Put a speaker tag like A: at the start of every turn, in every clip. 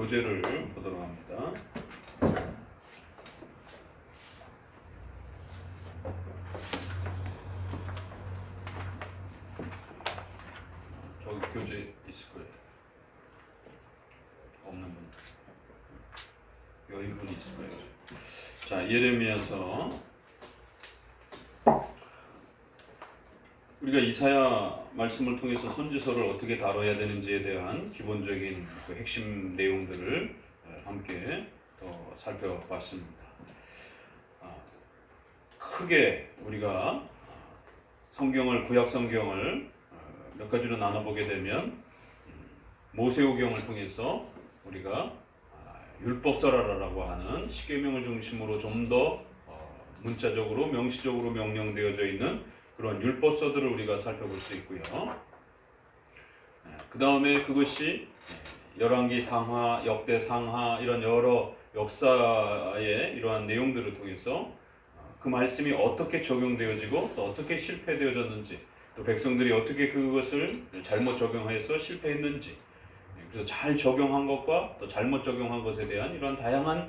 A: 교재를 보도록 합니다. 저기 교재 있을 거예요. 없는 분. 여기 분이 있을 거예요. 자, 예레미야서 우리가 이사야 말씀을 통해서 선지서를 어떻게 다뤄야 되는지에 대한 기본적인 그 핵심 내용들을 함께 더 살펴봤습니다. 크게 우리가 성경을, 구약 성경을 몇 가지로 나눠보게 되면 모세오경을 통해서 우리가 율법서라라고 하는 십계명을 중심으로 좀 더 문자적으로 명시적으로 명령되어져 있는 그런 율법서들을 우리가 살펴볼 수 있고요. 그 다음에 그것이 열왕기 상하, 역대 상하 이런 여러 역사의 이러한 내용들을 통해서 그 말씀이 어떻게 적용되어지고 또 어떻게 실패되어졌는지, 또 백성들이 어떻게 그것을 잘못 적용해서 실패했는지, 그래서 잘 적용한 것과 또 잘못 적용한 것에 대한 이런 다양한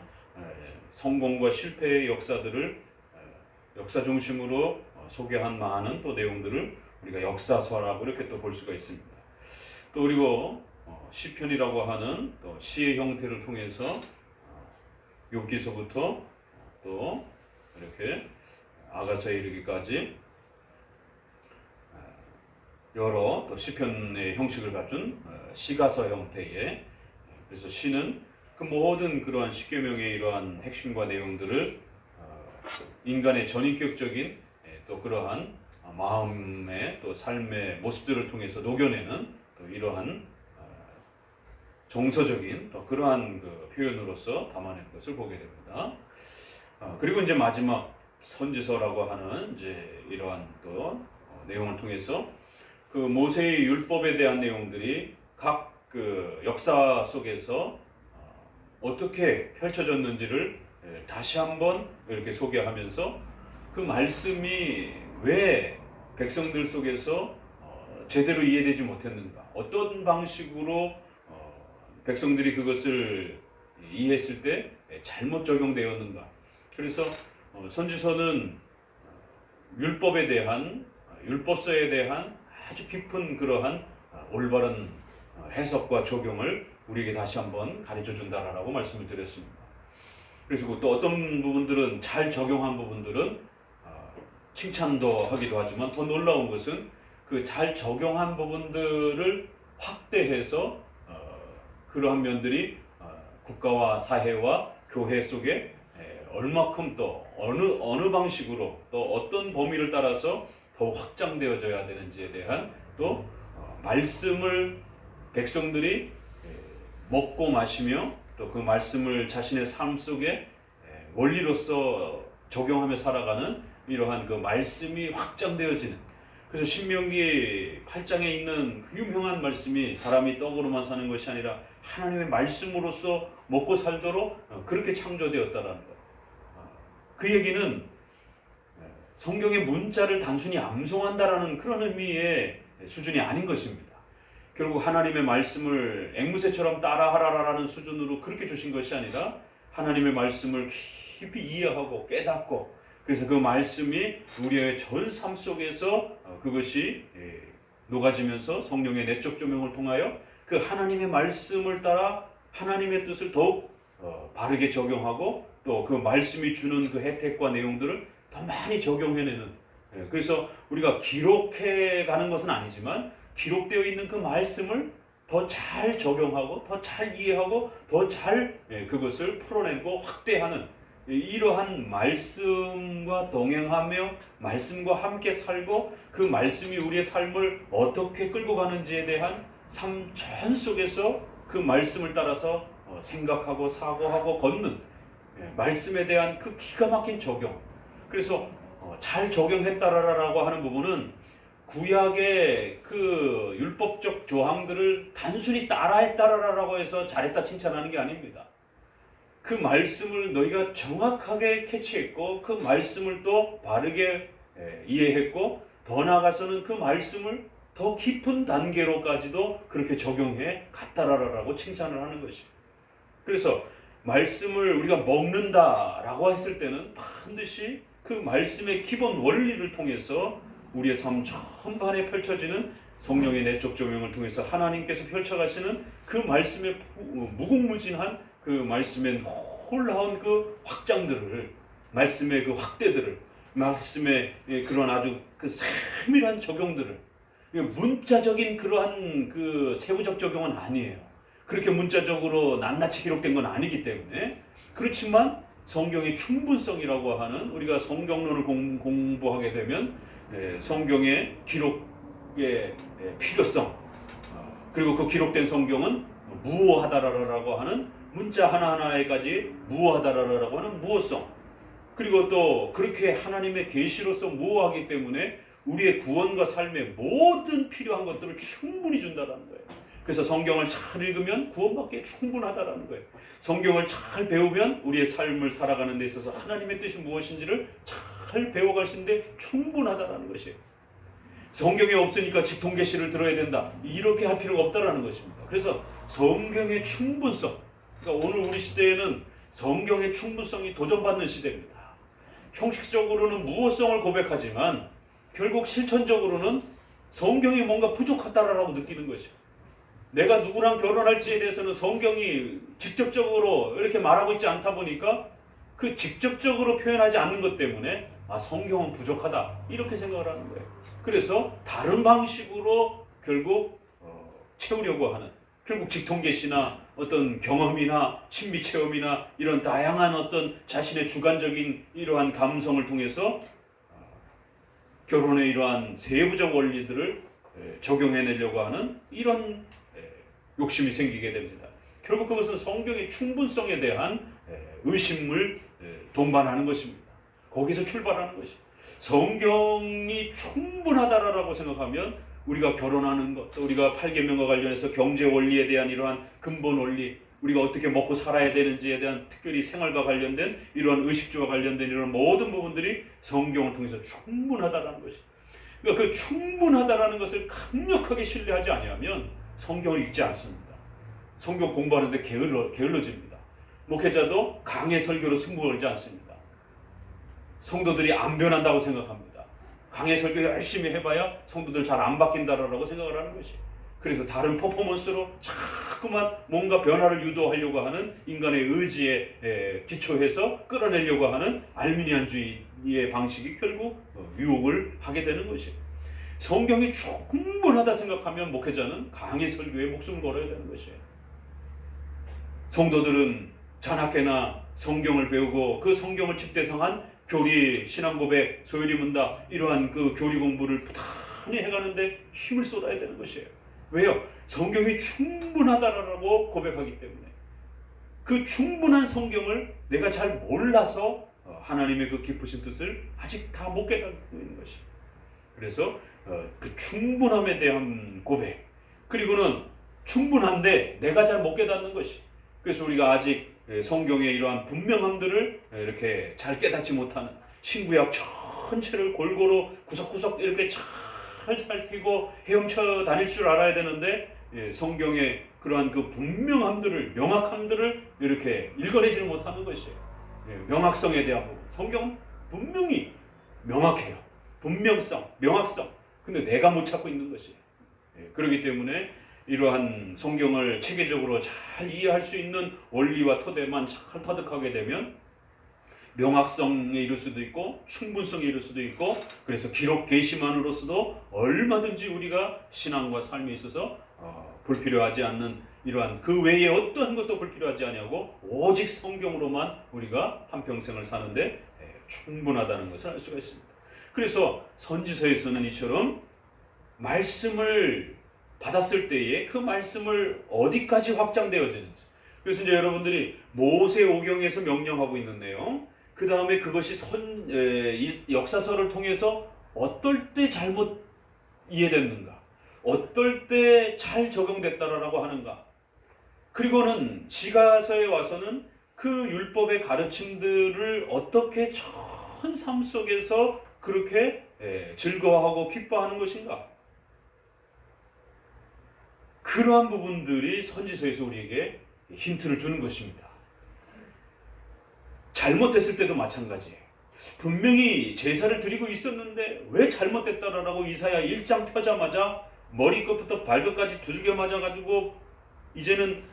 A: 성공과 실패의 역사들을 역사 중심으로 소개한 많은 또 내용들을 우리가 역사서라고 이렇게 또 볼 수가 있습니다. 또 그리고 시편이라고 하는 또 시의 형태를 통해서 욥기서부터 또 이렇게 아가서에 이르기까지 여러 또 시편의 형식을 갖춘 시가서 형태의, 그래서 시는 그 모든 그러한 십계명의 이러한 핵심과 내용들을 인간의 전인격적인 또 그러한 마음의 또 삶의 모습들을 통해서 녹여내는 또 이러한 정서적인 또 그러한 그 표현으로서 담아낸 것을 보게 됩니다. 그리고 이제 마지막 선지서라고 하는 이제 이러한 또 내용을 통해서 그 모세의 율법에 대한 내용들이 각 그 역사 속에서 어떻게 펼쳐졌는지를 다시 한번 이렇게 소개하면서 그 말씀이 왜 백성들 속에서 제대로 이해되지 못했는가, 어떤 방식으로 백성들이 그것을 이해했을 때 잘못 적용되었는가. 그래서 선지서는 율법에 대한, 율법서에 대한 아주 깊은 그러한 올바른 해석과 적용을 우리에게 다시 한번 가르쳐 준다라고 말씀을 드렸습니다. 그래서 또 어떤 부분들은 잘 적용한 부분들은 칭찬도 하기도 하지만 더 놀라운 것은 그 잘 적용한 부분들을 확대해서 그러한 면들이 국가와 사회와 교회 속에 얼마큼 또 어느 방식으로 또 어떤 범위를 따라서 더 확장되어져야 되는지에 대한 또 말씀을 백성들이 먹고 마시며 또 그 말씀을 자신의 삶 속에 원리로서 적용하며 살아가는 이러한 그 말씀이 확장되어지는, 그래서 신명기 8장에 있는 그 유명한 말씀이 사람이 떡으로만 사는 것이 아니라 하나님의 말씀으로서 먹고 살도록 그렇게 창조되었다라는 것. 그 얘기는 성경의 문자를 단순히 암송한다라는 그런 의미의 수준이 아닌 것입니다. 결국 하나님의 말씀을 앵무새처럼 따라하라라는 수준으로 그렇게 주신 것이 아니라 하나님의 말씀을 깊이 이해하고 깨닫고, 그래서 그 말씀이 우리의 전 삶 속에서 그것이 녹아지면서 성령의 내적 조명을 통하여 그 하나님의 말씀을 따라 하나님의 뜻을 더욱 바르게 적용하고 또 그 말씀이 주는 그 혜택과 내용들을 더 많이 적용해내는, 그래서 우리가 기록해 가는 것은 아니지만 기록되어 있는 그 말씀을 더 잘 적용하고 더 잘 이해하고 더 잘 그것을 풀어내고 확대하는 이러한 말씀과 동행하며 말씀과 함께 살고 그 말씀이 우리의 삶을 어떻게 끌고 가는지에 대한 삶 전 속에서 그 말씀을 따라서 생각하고 사고하고 걷는 말씀에 대한 그 기가 막힌 적용. 그래서 잘 적용했다라고 하는 부분은 구약의 그 율법적 조항들을 단순히 따라했다라고 해서 잘했다 칭찬하는 게 아닙니다. 그 말씀을 너희가 정확하게 캐치했고 그 말씀을 또 바르게 이해했고 더 나아가서는 그 말씀을 더 깊은 단계로까지도 그렇게 적용해 갔다라고 칭찬을 하는 것입니다. 그래서 말씀을 우리가 먹는다라고 했을 때는 반드시 그 말씀의 기본 원리를 통해서 우리의 삶 전반에 펼쳐지는 성령의 내적 조명을 통해서 하나님께서 펼쳐가시는 그 말씀의 무궁무진한 그 말씀의 놀라운 그 확장들을, 말씀의 그 확대들을, 말씀의 그런 아주 그 세밀한 적용들을, 문자적인 그러한 그 세부적 적용은 아니에요. 그렇게 문자적으로 낱낱이 기록된 건 아니기 때문에. 그렇지만 성경의 충분성이라고 하는, 우리가 성경론을 공부하게 되면 성경의 기록의 필요성, 그리고 그 기록된 성경은 무오하다라고 하는 문자 하나하나에까지 무오하다라고 하는 무오성, 그리고 또 그렇게 하나님의 계시로서 무오하기 때문에 우리의 구원과 삶의 모든 필요한 것들을 충분히 준다는 거예요. 그래서 성경을 잘 읽으면 구원받기에 충분하다라는 거예요. 성경을 잘 배우면 우리의 삶을 살아가는 데 있어서 하나님의 뜻이 무엇인지를 잘 배워갈 수 있는데 충분하다라는 것이에요. 성경이 없으니까 직통계시를 들어야 된다, 이렇게 할 필요가 없다라는 것입니다. 그래서 성경의 충분성, 그러니까 오늘 우리 시대에는 성경의 충분성이 도전받는 시대입니다. 형식적으로는 무호성을 고백하지만 결국 실천적으로는 성경이 뭔가 부족하다라고 느끼는 것이죠. 내가 누구랑 결혼할지에 대해서는 성경이 직접적으로 이렇게 말하고 있지 않다 보니까 그 직접적으로 표현하지 않는 것 때문에 성경은 부족하다, 이렇게 생각을 하는 거예요. 그래서 다른 방식으로 결국 채우려고 하는, 결국 직통계시나 어떤 경험이나 신비체험이나 이런 다양한 어떤 자신의 주관적인 이러한 감성을 통해서 결혼의 이러한 세부적 원리들을 적용해내려고 하는 이런 욕심이 생기게 됩니다. 결국 그것은 성경의 충분성에 대한 의심을 동반하는 것입니다. 거기서 출발하는 것입니다. 성경이 충분하다라고 생각하면 우리가 결혼하는 것, 또 우리가 8계명과 관련해서 경제 원리에 대한 이러한 근본 원리, 우리가 어떻게 먹고 살아야 되는지에 대한 특별히 생활과 관련된 이러한 의식주와 관련된 이런 모든 부분들이 성경을 통해서 충분하다라는 것이. 그러니까 그 충분하다라는 것을 강력하게 신뢰하지 아니하면 성경을 읽지 않습니다. 성경 공부하는데 게을러집니다. 목회자도 강의 설교로 승부 걸지 않습니다. 성도들이 안 변한다고 생각합니다. 강의 설교 열심히 해봐야 성도들 잘 안 바뀐다라고 생각을 하는 것이. 그래서 다른 퍼포먼스로 자꾸만 뭔가 변화를 유도하려고 하는 인간의 의지에 기초해서 끌어내려고 하는 알미니안주의의 방식이 결국 유혹을 하게 되는 것이에요. 성경이 충분하다 생각하면 목회자는 강의 설교에 목숨을 걸어야 되는 것이에요. 성도들은 자나깨나 성경을 배우고 그 성경을 집대성한 교리, 신앙고백, 소유리문답 이러한 그 교리 공부를 부단히 해가는데 힘을 쏟아야 되는 것이에요. 왜요? 성경이 충분하다라고 고백하기 때문에. 그 충분한 성경을 내가 잘 몰라서 하나님의 그 깊으신 뜻을 아직 다 못 깨닫고 있는 것이에요. 그래서 그 충분함에 대한 고백, 그리고는 충분한데 내가 잘 못 깨닫는 것이. 그래서 우리가 아직 성경의 이러한 분명함들을 이렇게 잘 깨닫지 못하는, 신구약 전체를 골고루 구석구석 이렇게 잘 살피고 헤엄쳐 다닐 줄 알아야 되는데 성경의 그러한 그 분명함들을, 명확함들을 이렇게 읽어내지를 못하는 것이에요. 명확성에 대한 부분, 성경은 분명히 명확해요. 분명성, 명확성. 근데 내가 못 찾고 있는 것이에요. 그렇기 때문에 이러한 성경을 체계적으로 잘 이해할 수 있는 원리와 토대만 잘 터득하게 되면 명확성에 이를 수도 있고 충분성에 이를 수도 있고, 그래서 기록 계시만으로서도 얼마든지 우리가 신앙과 삶에 있어서 불필요하지 않는 이러한 그 외에 어떠한 것도 불필요하지 아니하고 오직 성경으로만 우리가 한평생을 사는데 충분하다는 것을 알 수가 있습니다. 그래서 선지서에서는 이처럼 말씀을 받았을 때에 그 말씀을 어디까지 확장되어지는지, 그래서 이제 여러분들이 모세오경에서 명령하고 있는 내용, 그 다음에 그것이 역사서를 통해서 어떨 때 잘못 이해됐는가, 어떨 때 잘 적용됐다라고 하는가, 그리고는 지가서에 와서는 그 율법의 가르침들을 어떻게 전 삶 속에서 그렇게 즐거워하고 기뻐하는 것인가, 그러한 부분들이 선지서에서 우리에게 힌트를 주는 것입니다. 잘못했을 때도 마찬가지예요. 분명히 제사를 드리고 있었는데 왜 잘못됐다라고 이사야 1장 펴자마자 머리끝부터 발끝까지 두들겨 맞아가지고 이제는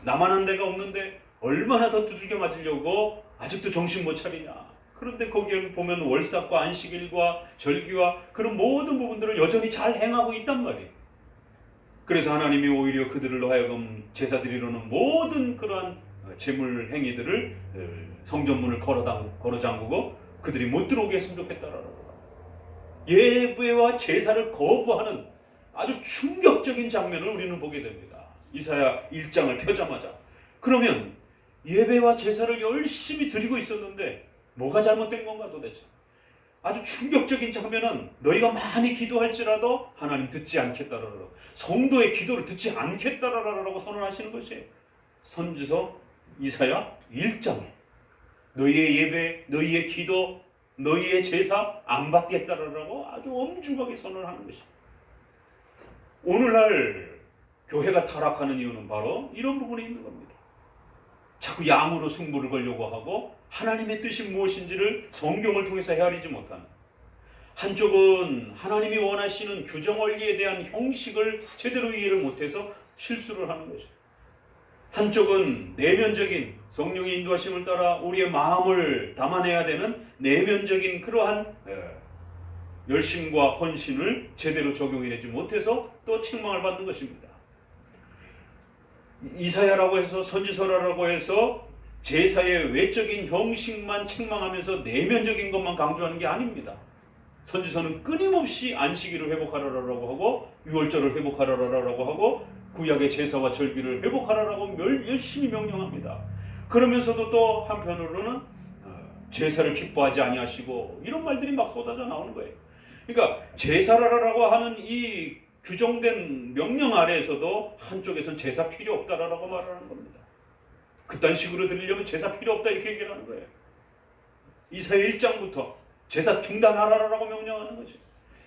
A: 나만한 데가 없는데 얼마나 더 두들겨 맞으려고 아직도 정신 못 차리냐. 그런데 거기에 보면 월삭과 안식일과 절기와 그런 모든 부분들을 여전히 잘 행하고 있단 말이에요. 그래서 하나님이 오히려 그들로 하여금 제사 드리려는 모든 그러한 제물 행위들을 성전문을 걸어 잠그고 그들이 못 들어오게 했으면 좋겠다라고. 예배와 제사를 거부하는 아주 충격적인 장면을 우리는 보게 됩니다. 이사야 1장을 펴자마자. 그러면 예배와 제사를 열심히 드리고 있었는데 뭐가 잘못된 건가 도대체? 아주 충격적인 장면은 너희가 많이 기도할지라도 하나님 듣지 않겠다라고, 성도의 기도를 듣지 않겠다라고 선언하시는 것이에요. 선지서 이사야 1장에 너희의 예배, 너희의 기도, 너희의 제사 안 받겠다라고 아주 엄중하게 선언하는 것이에요. 오늘날 교회가 타락하는 이유는 바로 이런 부분에 있는 겁니다. 자꾸 양으로 승부를 걸려고 하고 하나님의 뜻이 무엇인지를 성경을 통해서 헤아리지 못하는, 한쪽은 하나님이 원하시는 규정 원리에 대한 형식을 제대로 이해를 못해서 실수를 하는 것이죠. 한쪽은 내면적인 성령의 인도하심을 따라 우리의 마음을 담아내야 되는 내면적인 그러한 열심과 헌신을 제대로 적용해내지 못해서 또 책망을 받는 것입니다. 이사야라고 해서, 선지서라고 해서 제사의 외적인 형식만 책망하면서 내면적인 것만 강조하는 게 아닙니다. 선지서는 끊임없이 안식일을 회복하라라고 하고 유월절을 회복하라라고 하고 구약의 제사와 절기를 회복하라라고 열심히 명령합니다. 그러면서도 또 한편으로는 제사를 기뻐하지 아니하시고 이런 말들이 막 쏟아져 나오는 거예요. 그러니까 제사라고 하는 이 규정된 명령 아래에서도 한쪽에서는 제사 필요 없다라고 말하는 겁니다. 그딴 식으로 드리려면 제사 필요 없다 이렇게 얘기를 하는 거예요. 이사야 1장부터 제사 중단하라라고 명령하는 거죠.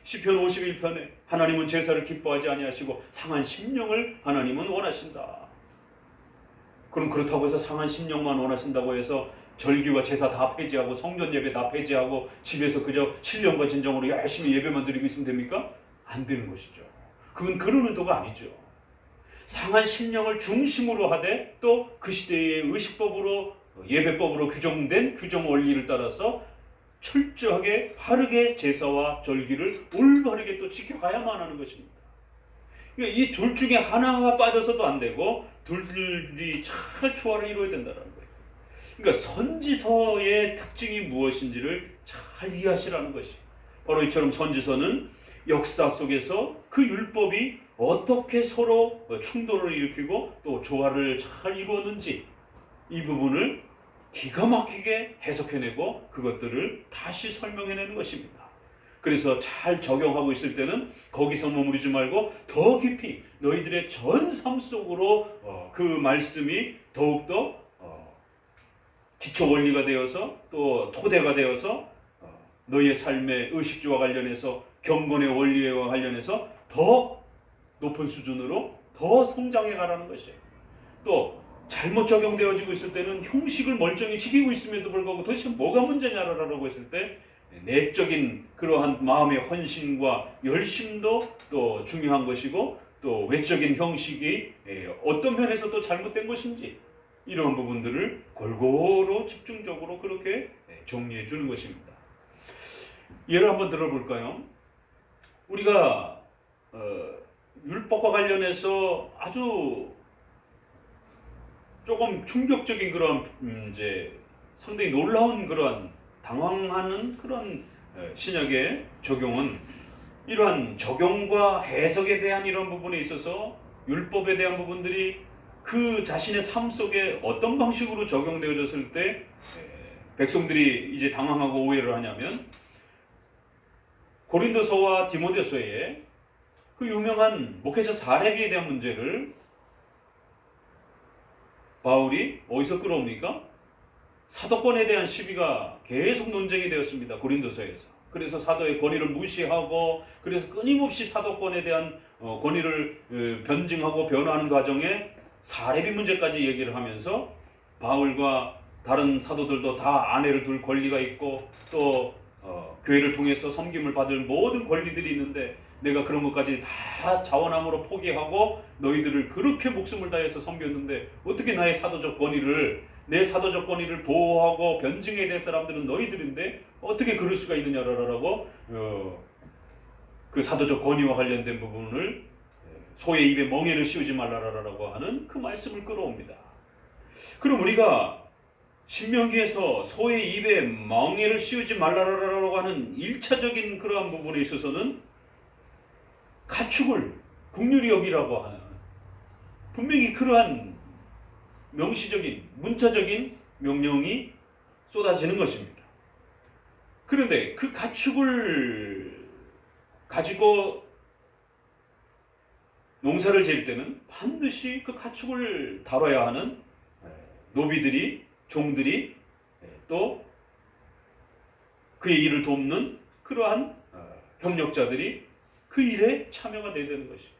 A: 시편 51편에 하나님은 제사를 기뻐하지 아니하시고 상한 심령을 하나님은 원하신다. 그럼 그렇다고 해서 상한 심령만 원하신다고 해서 절기와 제사 다 폐지하고 성전 예배 다 폐지하고 집에서 그저 신령과 진정으로 열심히 예배만 드리고 있으면 됩니까? 안 되는 것이죠. 그건 그런 의도가 아니죠. 상한 심령을 중심으로 하되 또 그 시대의 의식법으로 예배법으로 규정된 규정 원리를 따라서 철저하게 바르게 제사와 절기를 올바르게 또 지켜가야만 하는 것입니다. 그러니까 이 둘 중에 하나가 빠져서도 안 되고 둘이 잘 조화를 이루어야 된다는 거예요. 그러니까 선지서의 특징이 무엇인지를 잘 이해하시라는 것이, 바로 이처럼 선지서는 역사 속에서 그 율법이 어떻게 서로 충돌을 일으키고 또 조화를 잘 이루었는지 이 부분을 기가 막히게 해석해내고 그것들을 다시 설명해내는 것입니다. 그래서 잘 적용하고 있을 때는 거기서 머무르지 말고 더 깊이 너희들의 전 삶 속으로 그 말씀이 더욱더 기초 원리가 되어서 또 토대가 되어서 너희의 삶의 의식주와 관련해서 경건의 원리와 관련해서 더 높은 수준으로 더 성장해 가라는 것이에요. 또 잘못 적용되어지고 있을 때는 형식을 멀쩡히 지키고 있음에도 불구하고 도대체 뭐가 문제냐라고 했을 때 내적인 그러한 마음의 헌신과 열심도 또 중요한 것이고 또 외적인 형식이 어떤 면에서 또 잘못된 것인지 이런 부분들을 골고루 집중적으로 그렇게 정리해 주는 것입니다. 예를 한번 들어볼까요? 우리가 율법과 관련해서 아주 조금 충격적인 그런 이제 상당히 놀라운 그런 당황하는 그런 신약의 적용은 이러한 적용과 해석에 대한 이런 부분에 있어서 율법에 대한 부분들이 그 자신의 삶 속에 어떤 방식으로 적용되어졌을 때 백성들이 이제 당황하고 오해를 하냐면 고린도서와 디모데서에 그 유명한 목회자 사례비에 대한 문제를 바울이 어디서 끌어옵니까? 사도권에 대한 시비가 계속 논쟁이 되었습니다. 고린도서에서. 그래서 사도의 권위를 무시하고 그래서 끊임없이 사도권에 대한 권위를 변증하고 변화하는 과정에 사례비 문제까지 얘기를 하면서 바울과 다른 사도들도 다 아내를 둘 권리가 있고 또 교회를 통해서 섬김을 받을 모든 권리들이 있는데 내가 그런 것까지 다 자원함으로 포기하고 너희들을 그렇게 목숨을 다해서 섬겼는데 어떻게 나의 사도적 권위를 내 사도적 권위를 보호하고 변증해야 될 사람들은 너희들인데 어떻게 그럴 수가 있느냐라고 그 사도적 권위와 관련된 부분을 소의 입에 멍에를 씌우지 말라라고 하는 그 말씀을 끌어옵니다. 그럼 우리가 신명기에서 소의 입에 멍에를 씌우지 말라라고 하는 1차적인 그러한 부분에 있어서는 가축을 긍휼히 여기라고 하는 분명히 그러한 명시적인 문자적인 명령이 쏟아지는 것입니다. 그런데 그 가축을 가지고 농사를 지을 때는 반드시 그 가축을 다뤄야 하는 노비들이 종들이 또 그의 일을 돕는 그러한 협력자들이 그 일에 참여가 돼야 되는 것입니다.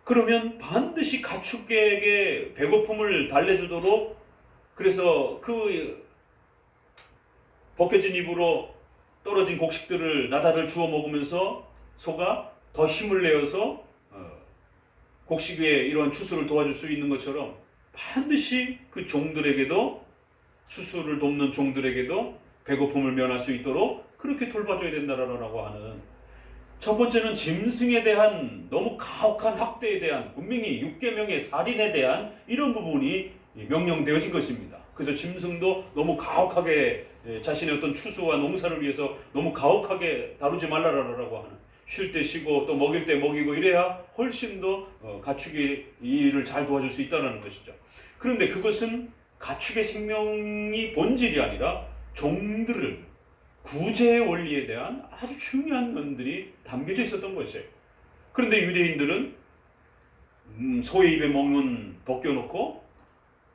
A: 그러면 반드시 가축에게 배고픔을 달래주도록 그래서 그 벗겨진 입으로 떨어진 곡식들을 나달을 주워 먹으면서 소가 더 힘을 내어서 곡식 위에 이러한 추수를 도와줄 수 있는 것처럼 반드시 그 종들에게도 추수를 돕는 종들에게도 배고픔을 면할 수 있도록 그렇게 돌봐줘야 된다라고 하는 첫 번째는 짐승에 대한 너무 가혹한 학대에 대한 분명히 6계명의 살인에 대한 이런 부분이 명령되어진 것입니다. 그래서 짐승도 너무 가혹하게 자신의 어떤 추수와 농사를 위해서 너무 가혹하게 다루지 말라라고 하는 쉴 때 쉬고 또 먹일 때 먹이고 이래야 훨씬 더 가축이 이 일을 잘 도와줄 수 있다는 것이죠. 그런데 그것은 가축의 생명이 본질이 아니라 종들을 구제의 원리에 대한 아주 중요한 면들이 담겨져 있었던 것이에요. 그런데 유대인들은 소의 입에 멍은 벗겨놓고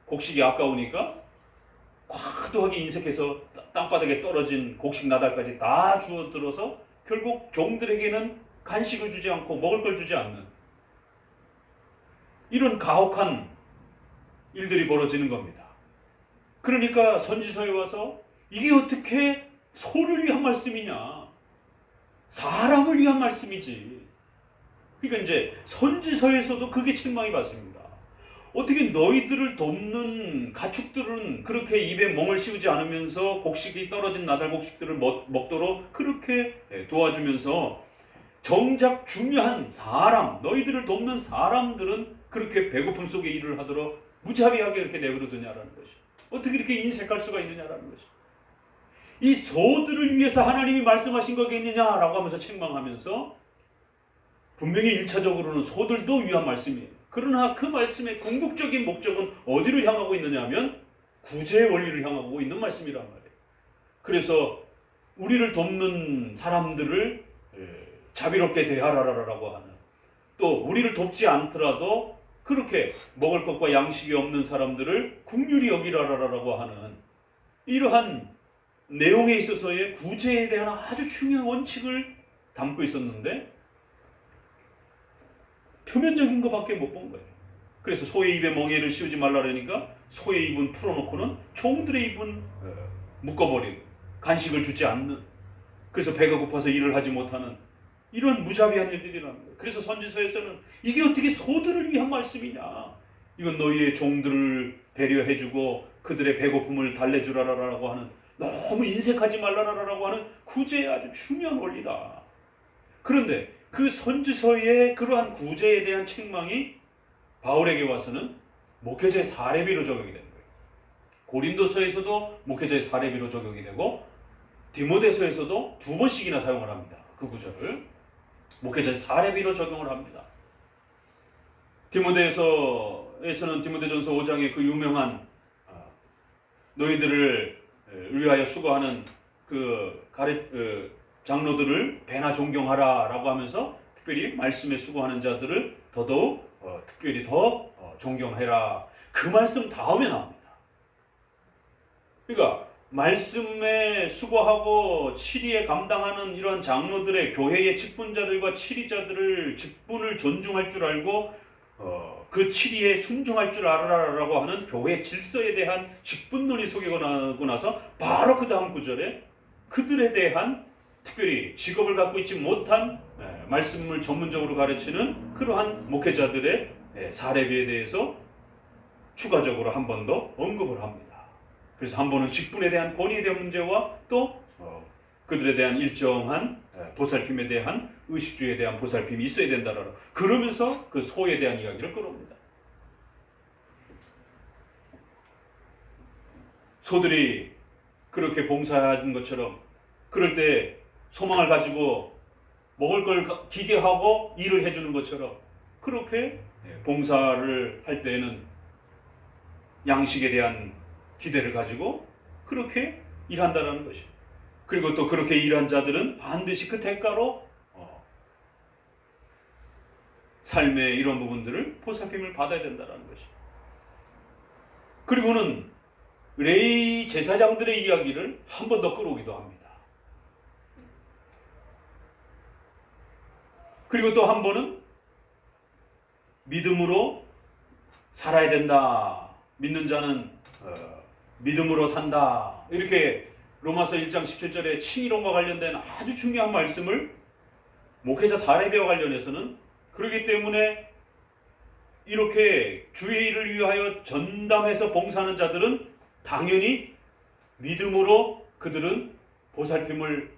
A: 곡식이 아까우니까 과도하게 인색해서 땅바닥에 떨어진 곡식 나달까지 다 주워들어서 결국 종들에게는 간식을 주지 않고 먹을 걸 주지 않는 이런 가혹한 일들이 벌어지는 겁니다. 그러니까 선지서에 와서 이게 어떻게 소를 위한 말씀이냐? 사람을 위한 말씀이지. 그러니까 이제 선지서에서도 그게 책망이 받습니다. 어떻게 너희들을 돕는 가축들은 그렇게 입에 멍을 씌우지 않으면서 곡식이 떨어진 나달 곡식들을 먹도록 그렇게 도와주면서 정작 중요한 사람, 너희들을 돕는 사람들은 그렇게 배고픔 속에 일을 하도록 무자비하게 이렇게 내버려두냐라는 것이. 어떻게 이렇게 인색할 수가 있느냐라는 것이. 이 소들을 위해서 하나님이 말씀하신 거겠느냐라고 하면서 책망하면서 분명히 1차적으로는 소들도 위한 말씀이에요. 그러나 그 말씀의 궁극적인 목적은 어디를 향하고 있느냐 하면 구제의 원리를 향하고 있는 말씀이란 말이에요. 그래서 우리를 돕는 사람들을 자비롭게 대하라라고 하는 또 우리를 돕지 않더라도 그렇게 먹을 것과 양식이 없는 사람들을 긍휼히 여기라라고 하는 이러한 내용에 있어서의 구제에 대한 아주 중요한 원칙을 담고 있었는데 표면적인 것밖에 못 본 거예요. 그래서 소의 입에 멍에를 씌우지 말라니까 소의 입은 풀어놓고는 종들의 입은 묶어버리고 간식을 주지 않는 그래서 배가 고파서 일을 하지 못하는 이런 무자비한 일들이라는 거예요. 그래서 선지서에서는 이게 어떻게 소들을 위한 말씀이냐? 이건 너희의 종들을 배려해주고 그들의 배고픔을 달래주라라고 하는 너무 인색하지 말라라고 하는 구제의 아주 중요한 원리다. 그런데 그 선지서의 그러한 구제에 대한 책망이 바울에게 와서는 목회자의 사례비로 적용이 되는 거예요. 고린도서에서도 목회자의 사례비로 적용이 되고 디모데서에서도 2번씩이나 사용을 합니다. 그 구절을 목회자의 사례비로 적용을 합니다. 디모데서에서는 디모데전서 5장의 그 유명한 너희들을 위하여 수고하는 그 장로들을 배나 존경하라라고 하면서 특별히 말씀에 수고하는 자들을 더더욱 특별히 더 존경해라. 그 말씀 다음에 나옵니다. 그러니까 말씀에 수고하고 치리에 감당하는 이런 장로들의 교회의 직분자들과 치리자들을 직분을 존중할 줄 알고 그 7위에 순종할 줄 알아라라고 하는 교회 질서에 대한 직분론이 소개하고 나서 바로 그 다음 구절에 그들에 대한 특별히 직업을 갖고 있지 못한 말씀을 전문적으로 가르치는 그러한 목회자들의 사례비에 대해서 추가적으로 한 번 더 언급을 합니다. 그래서 한 번은 직분에 대한 권위에 대한 문제와 또 그들에 대한 일정한 보살핌에 대한 의식주의에 대한 보살핌이 있어야 된다라고 그러면서 그 소에 대한 이야기를 끌어옵니다. 소들이 그렇게 봉사한 것처럼 그럴 때 소망을 가지고 먹을 걸 기대하고 일을 해주는 것처럼 그렇게 봉사를 할 때에는 양식에 대한 기대를 가지고 그렇게 일한다는 것이죠. 그리고 또 그렇게 일한 자들은 반드시 그 대가로 삶의 이런 부분들을 보살핌을 받아야 된다는 것이죠. 그리고는 레위 제사장들의 이야기를 한 번 더 끌어오기도 합니다. 그리고 또 한 번은 믿음으로 살아야 된다. 믿는 자는 믿음으로 산다. 이렇게 로마서 1장 17절에 칭의론과 관련된 아주 중요한 말씀을 목회자 사례비와 관련해서는 그렇기 때문에 이렇게 주의 일을 위하여 전담해서 봉사하는 자들은 당연히 믿음으로 그들은 보살핌을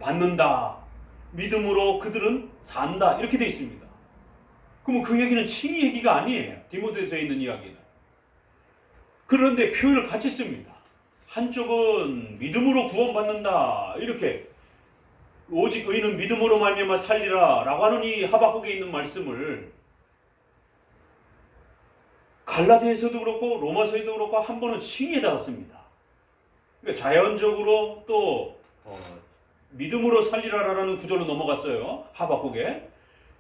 A: 받는다. 믿음으로 그들은 산다. 이렇게 되어 있습니다. 그러면 그 얘기는 칭의 얘기가 아니에요. 디모데서에 있는 이야기는. 그런데 표현을 같이 씁니다. 한쪽은 믿음으로 구원받는다. 이렇게 오직 의인은 믿음으로 말미암아 살리라 라고 하는 이 하박국에 있는 말씀을 갈라디아서도 그렇고 로마서에도 그렇고 한 번은 칭의에 닿았습니다. 그러니까 자연적으로 또 믿음으로 살리라라는 구절로 넘어갔어요. 하박국에.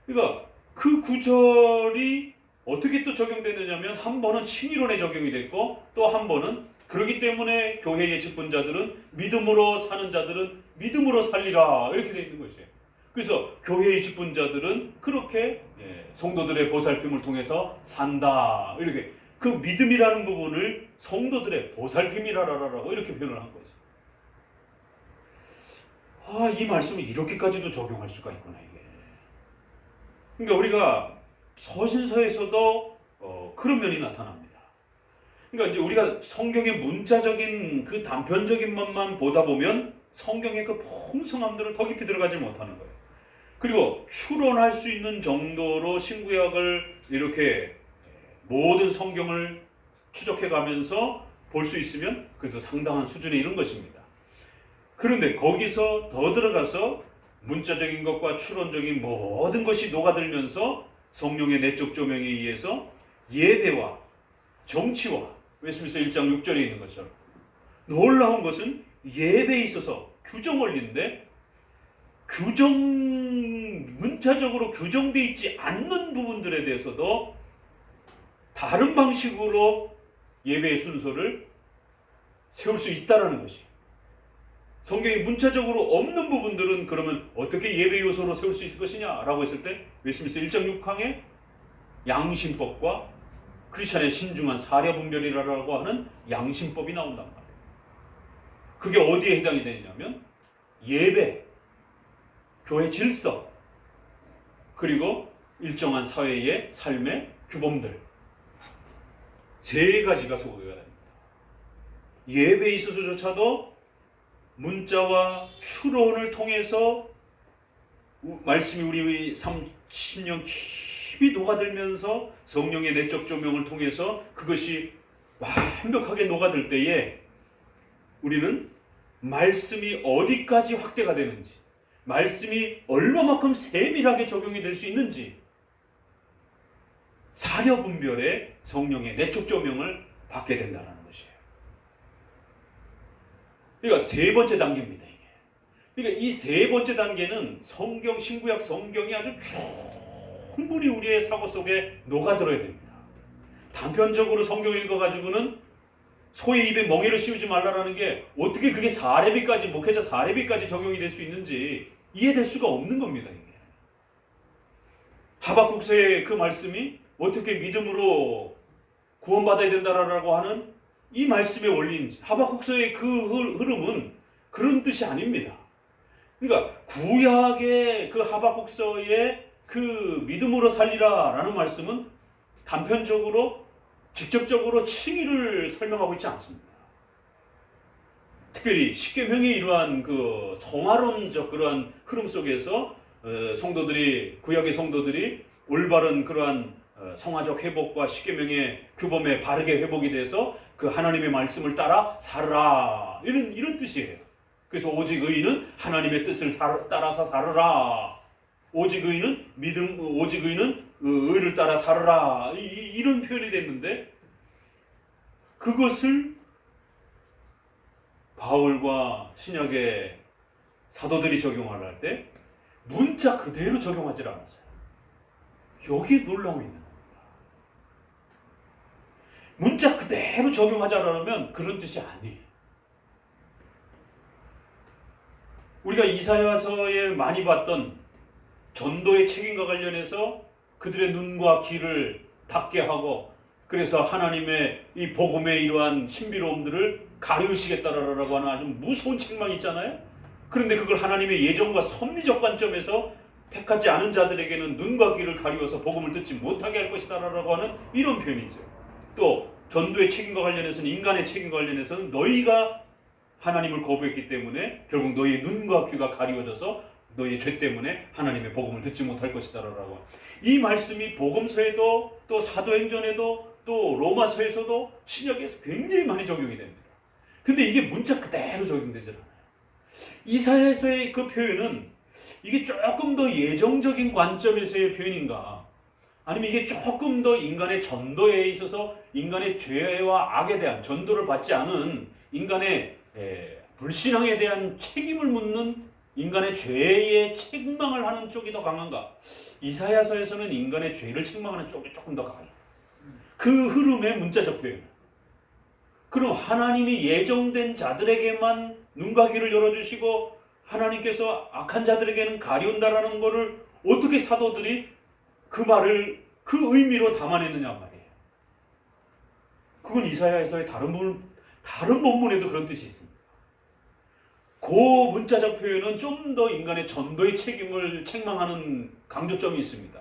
A: 그러니까 그 구절이 어떻게 또 적용되느냐면 한 번은 칭의론에 적용이 됐고 또 한 번은 그렇기 때문에 교회의 직분자들은 믿음으로 사는 자들은 믿음으로 살리라 이렇게 되어 있는 것이에요. 그래서 교회의 직분자들은 그렇게 성도들의 보살핌을 통해서 산다. 이렇게 그 믿음이라는 부분을 성도들의 보살핌이라라고 이렇게 표현을 한 거죠. 이 말씀을 이렇게까지도 적용할 수가 있구나 이게. 그러니까 우리가 서신서에서도 그런 면이 나타납니다. 그러니까 이제 우리가 성경의 문자적인 그 단편적인 것만 보다 보면 성경의 그 풍성함들을 더 깊이 들어가지 못하는 거예요. 그리고 추론할 수 있는 정도로 신구약을 이렇게 모든 성경을 추적해 가면서 볼 수 있으면 그래도 상당한 수준에 이른 것입니다. 그런데 거기서 더 들어가서 문자적인 것과 추론적인 모든 것이 녹아들면서 성령의 내적 조명에 의해서 예배와 정치와 웨스민스터 1장 6절에 있는 것처럼 놀라운 것은 예배에 있어서 규정 원리인데 문자적으로 규정되어 있지 않는 부분들에 대해서도 다른 방식으로 예배의 순서를 세울 수 있다는 것이. 성경이 문자적으로 없는 부분들은 그러면 어떻게 예배 요소로 세울 수 있을 것이냐 라고 했을 때 웨스민스터 1장 6항에 양심법과 크리스천의 신중한 사려 분별이라고 하는 양심법이 나온단 말이에요. 그게 어디에 해당이 되냐면 예배, 교회 질서, 그리고 일정한 사회의 삶의 규범들 세 가지가 소개가 됩니다. 예배에 있어서조차도 문자와 추론을 통해서 말씀이 우리 30년 깊이 녹아들면서 성령의 내적 조명을 통해서 그것이 완벽하게 녹아들 때에 우리는 말씀이 어디까지 확대가 되는지, 말씀이 얼마만큼 세밀하게 적용이 될 수 있는지 사려 분별의 성령의 내적 조명을 받게 된다는 것이에요. 그러니까 세 번째 단계입니다. 이게. 그러니까 이 세 번째 단계는 성경, 신구약 성경이 아주 충분히 우리의 사고 속에 녹아들어야 됩니다. 단편적으로 성경을 읽어가지고는 소의 입에 멍에를 씌우지 말라라는 게 어떻게 그게 사례비까지, 목회자 사례비까지 적용이 될 수 있는지 이해될 수가 없는 겁니다. 이게. 하박국서의 그 말씀이 어떻게 믿음으로 구원받아야 된다라고 하는 이 말씀의 원리인지, 하박국서의 그 흐름은 그런 뜻이 아닙니다. 그러니까 구약의 그 하박국서의 그 믿음으로 살리라라는 말씀은 단편적으로 직접적으로 칭의를 설명하고 있지 않습니다. 특별히 십계명의 이러한 그 성화론적 그러한 흐름 속에서 성도들이, 구약의 성도들이 올바른 그러한 성화적 회복과 십계명의 규범에 바르게 회복이 돼서 그 하나님의 말씀을 따라 살으라, 이런 뜻이에요. 그래서 오직 의인은 하나님의 뜻을 따라서 살으라. 오직 의인은 의를 따라 살으라. 이런 표현이 됐는데, 그것을 바울과 신약의 사도들이 적용할 때 문자 그대로 적용하지 않았어요. 여기에 놀라움이 있는 겁니다. 문자 그대로 적용하자라면 그런 뜻이 아니에요. 우리가 이사야서에 많이 봤던 전도의 책임과 관련해서 그들의 눈과 귀를 닫게 하고, 그래서 하나님의 이 복음의 이러한 신비로움들을 가리우시겠다라고 하는 아주 무서운 책망이 있잖아요. 그런데 그걸 하나님의 예정과 섭리적 관점에서 택하지 않은 자들에게는 눈과 귀를 가리워서 복음을 듣지 못하게 할 것이다라고 하는 이런 표현이 있어요. 또 전도의 책임과 관련해서는, 인간의 책임과 관련해서는 너희가 하나님을 거부했기 때문에 결국 너희의 눈과 귀가 가리워져서 너희의 죄 때문에 하나님의 복음을 듣지 못할 것이다라고. 이 말씀이 복음서에도 또 사도행전에도 또 로마서에서도 신약에서 굉장히 많이 적용이 됩니다. 근데 이게 문자 그대로 적용되질 않아요. 이사야서의 그 표현은 이게 조금 더 예정적인 관점에서의 표현인가, 아니면 이게 조금 더 인간의 전도에 있어서 인간의 죄와 악에 대한, 전도를 받지 않은 인간의 불신앙에 대한 책임을 묻는 인간의 죄의 책망을 하는 쪽이 더 강한가? 이사야서에서는 인간의 죄를 책망하는 쪽이 조금 더 강해요. 그 흐름의 문자적 표현. 그럼 하나님이 예정된 자들에게만 눈과 귀를 열어주시고 하나님께서 악한 자들에게는 가리운다라는 것을 어떻게 사도들이 그 말을 그 의미로 담아냈느냐 말이에요. 그건 이사야에서의 다른 본문에도 그런 뜻이 있습니다. 그 문자적 표현은 좀 더 인간의 전도의 책임을 책망하는 강조점이 있습니다.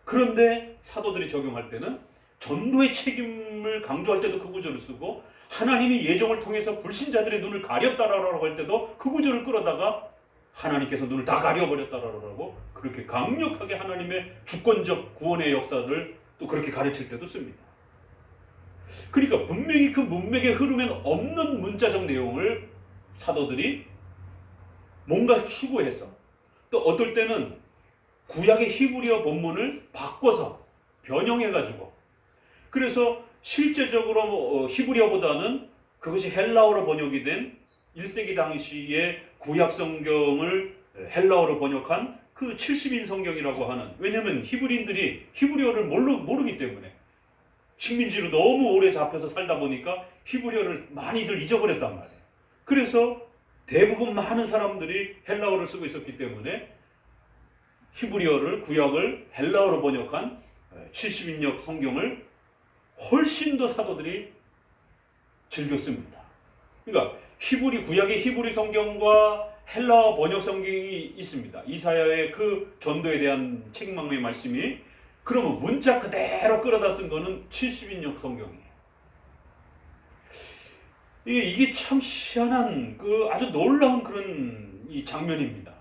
A: 그런데 사도들이 적용할 때는 전도의 책임을 강조할 때도 그 구절을 쓰고, 하나님이 예정을 통해서 불신자들의 눈을 가렸다라고 할 때도 그 구절을 끌어다가 하나님께서 눈을 다 가려버렸다라고 그렇게 강력하게 하나님의 주권적 구원의 역사를 또 그렇게 가르칠 때도 씁니다. 그러니까 분명히 그 문맥의 흐름에는 없는 문자적 내용을 사도들이 뭔가 추구해서, 또 어떨 때는 구약의 히브리어 본문을 바꿔서 변형해가지고, 그래서 실제적으로 히브리어보다는 그것이 헬라어로 번역이 된 1세기 당시의 구약 성경을 헬라어로 번역한 그 70인 성경이라고 하는, 왜냐하면 히브리인들이 히브리어를 모르기 때문에 식민지로 너무 오래 잡혀서 살다 보니까 히브리어를 많이들 잊어버렸단 말이에요. 그래서 대부분 많은 사람들이 헬라어를 쓰고 있었기 때문에 히브리어를, 구약을 헬라어로 번역한 70인역 성경을 훨씬 더 사도들이 즐겼습니다. 그러니까 구약의 히브리 성경과 헬라어 번역 성경이 있습니다. 이사야의 그 전도에 대한 책망의 말씀이, 그러면 문자 그대로 끌어다 쓴 거는 70인역 성경이에요. 이게 참 희한한, 아주 놀라운 그런 이 장면입니다.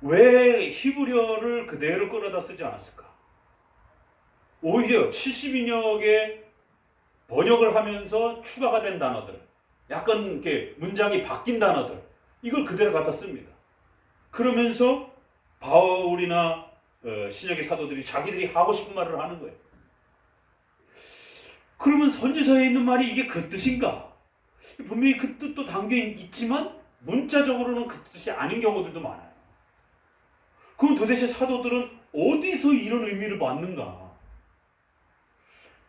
A: 왜 히브리어를 그대로 끌어다 쓰지 않았을까? 오히려 70인역의 번역을 하면서 추가가 된 단어들, 약간 이렇게 문장이 바뀐 단어들, 이걸 그대로 갖다 씁니다. 그러면서 바울이나 신약의 사도들이 자기들이 하고 싶은 말을 하는 거예요. 그러면 선지서에 있는 말이 이게 그 뜻인가? 분명히 그 뜻도 담겨 있지만 문자적으로는 그 뜻이 아닌 경우들도 많아요. 그럼 도대체 사도들은 어디서 이런 의미를 받는가?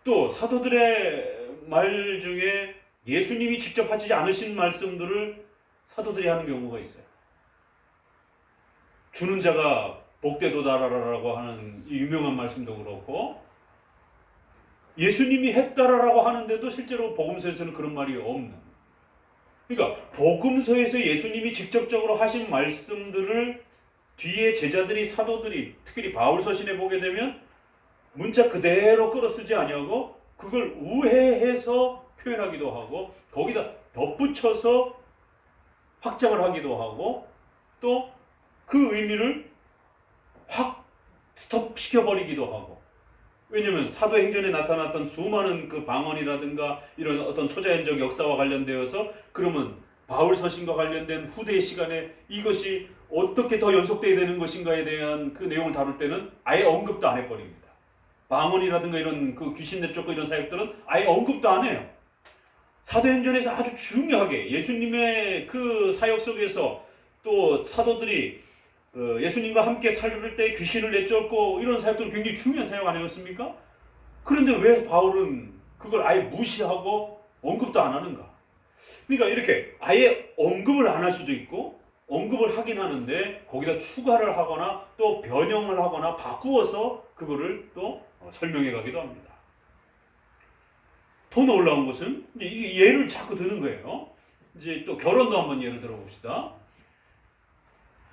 A: 또 사도들의 말 중에 예수님이 직접 하지 않으신 말씀들을 사도들이 하는 경우가 있어요. 주는 자가 복되도 달아라라고 하는 이 유명한 말씀도 그렇고, 예수님이 했다라고 하는데도 실제로 복음서에서는 그런 말이 없는. 그러니까 복음서에서 예수님이 직접적으로 하신 말씀들을 뒤에 제자들이, 사도들이, 특히 바울 서신에 보게 되면 문자 그대로 끌어쓰지 아니하고 그걸 우회해서 표현하기도 하고 거기다 덧붙여서 확장을 하기도 하고 또 그 의미를 확 스톱시켜버리기도 하고. 왜냐하면 사도행전에 나타났던 수많은 그 방언이라든가 이런 어떤 초자연적 역사와 관련되어서 그러면 바울 서신과 관련된 후대 시간에 이것이 어떻게 더 연속돼야 되는 것인가에 대한 그 내용을 다룰 때는 아예 언급도 안 해버립니다. 방언이라든가 이런 그 귀신 내쫓고 이런 사역들은 아예 언급도 안 해요. 사도행전에서 아주 중요하게 예수님의 그 사역 속에서 또 사도들이 예수님과 함께 살을 때 귀신을 내쫓고 이런 사역들은 굉장히 중요한 사역 아니었습니까? 그런데 왜 바울은 그걸 아예 무시하고 언급도 안 하는가? 그러니까 이렇게 아예 언급을 안 할 수도 있고 언급을 하긴 하는데 거기다 추가를 하거나 또 변형을 하거나 바꾸어서 그거를 또 설명해 가기도 합니다. 더 놀라운 것은 이게 예를 자꾸 드는 거예요. 이제 또 결혼도 한번 예를 들어봅시다.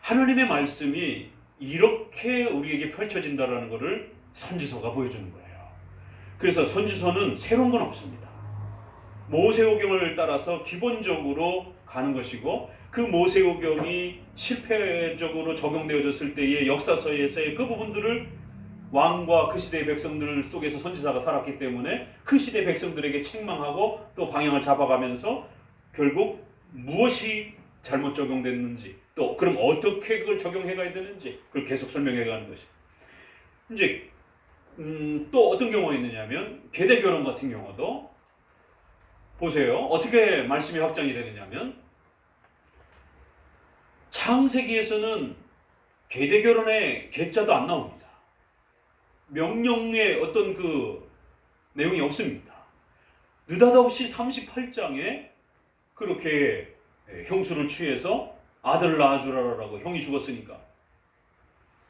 A: 하나님의 말씀이 이렇게 우리에게 펼쳐진다라는 것을 선지서가 보여주는 거예요. 그래서 선지서는 새로운 건 없습니다. 모세오경을 따라서 기본적으로 가는 것이고 그 모세오경이 실패적으로 적용되어졌을 때의 역사서에서의 그 부분들을 왕과 그 시대의 백성들 속에서 선지자가 살았기 때문에 그 시대 백성들에게 책망하고 또 방향을 잡아가면서 결국 무엇이 잘못 적용됐는지 또 그럼 어떻게 그걸 적용해 가야 되는지 그걸 계속 설명해 가는 것이. 이제 또 어떤 경우가 있느냐면 계대 결혼 같은 경우도 보세요. 어떻게 말씀이 확장이 되느냐면 창세기에서는 계대 결혼의 계자도 안 나옵니다. 명령의 어떤 그 내용이 없습니다. 느닷없이 38장에 그렇게 형수를 취해서 아들을 낳아주라라고 형이 죽었으니까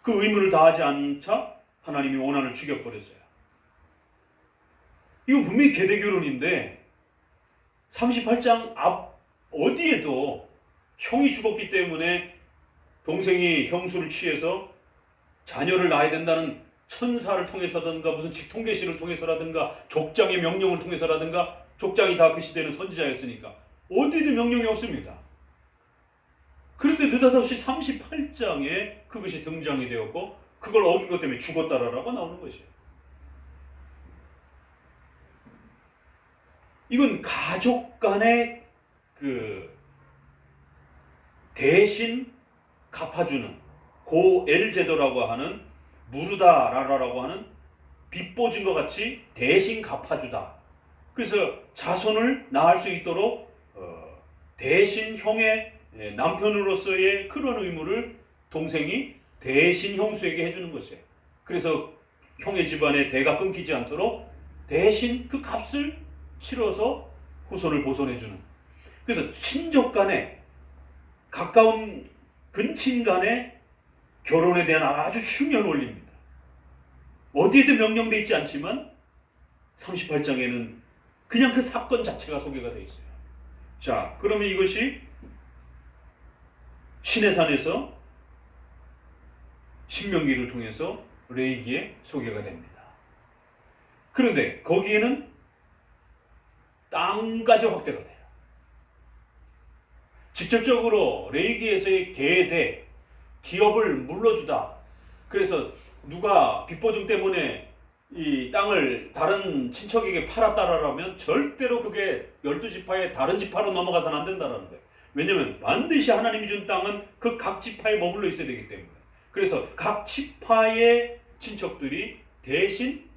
A: 그 의무를 다하지 않자 하나님이 오난을 죽여버렸어요. 이거 분명히 계대결혼인데 38장 앞 어디에도 형이 죽었기 때문에 동생이 형수를 취해서 자녀를 낳아야 된다는 천사를 통해서든가 무슨 직통계시를 통해서라든가 족장의 명령을 통해서라든가 족장이 다 그 시대는 선지자였으니까 어디든 명령이 없습니다. 그런데 느닷없이 38장에 그것이 등장이 되었고 그걸 어긴 것 때문에 죽었다라고 나오는 것이에요. 이건 가족 간의 그 대신 갚아주는 고엘 제도라고 하는 무르다라라고 하는 빚보증과 같이 대신 갚아주다. 그래서 자손을 낳을 수 있도록 대신 형의 남편으로서의 그런 의무를 동생이 대신 형수에게 해주는 것이에요. 그래서 형의 집안의 대가 끊기지 않도록 대신 그 값을 치러서 후손을 보존해주는. 그래서 친족 간에 가까운 근친 간의 결혼에 대한 아주 중요한 원리입니다. 어디에도 명령되어 있지 않지만 38장에는 그냥 그 사건 자체가 소개가 되어 있어요. 자, 그러면 이것이 시내산에서 신명기를 통해서 레위기에 소개가 됩니다. 그런데 거기에는 땅까지 확대가 돼요. 직접적으로 레위기에서의 계대, 기업을 물러주다. 그래서 누가 빚보증 때문에 이 땅을 다른 친척에게 팔았다라면 절대로 그게 12지파의 다른 지파로 넘어가서는 안 된다는 거예요. 왜냐하면 반드시 하나님이 준 땅은 그 각 지파에 머물러 있어야 되기 때문에. 그래서 각 지파의 친척들이 대신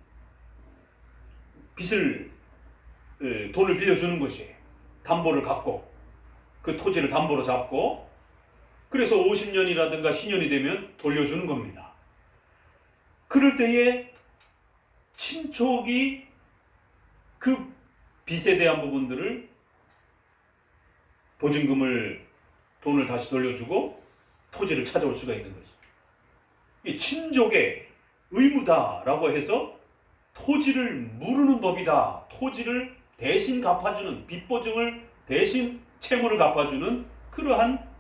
A: 돈을 빌려주는 것이에요. 담보를 갖고 그 토지를 담보로 잡고 그래서 50년이라든가 10년이 되면 돌려주는 겁니다. 그럴 때에 친척이 그 빚에 대한 부분들을 보증금을 돈을 다시 돌려주고 토지를 찾아올 수가 있는 거죠. 이 친족의 의무다라고 해서 토지를 무르는 법이다. 토지를 대신 갚아주는, 빚 보증을 대신 채무를 갚아주는 그러한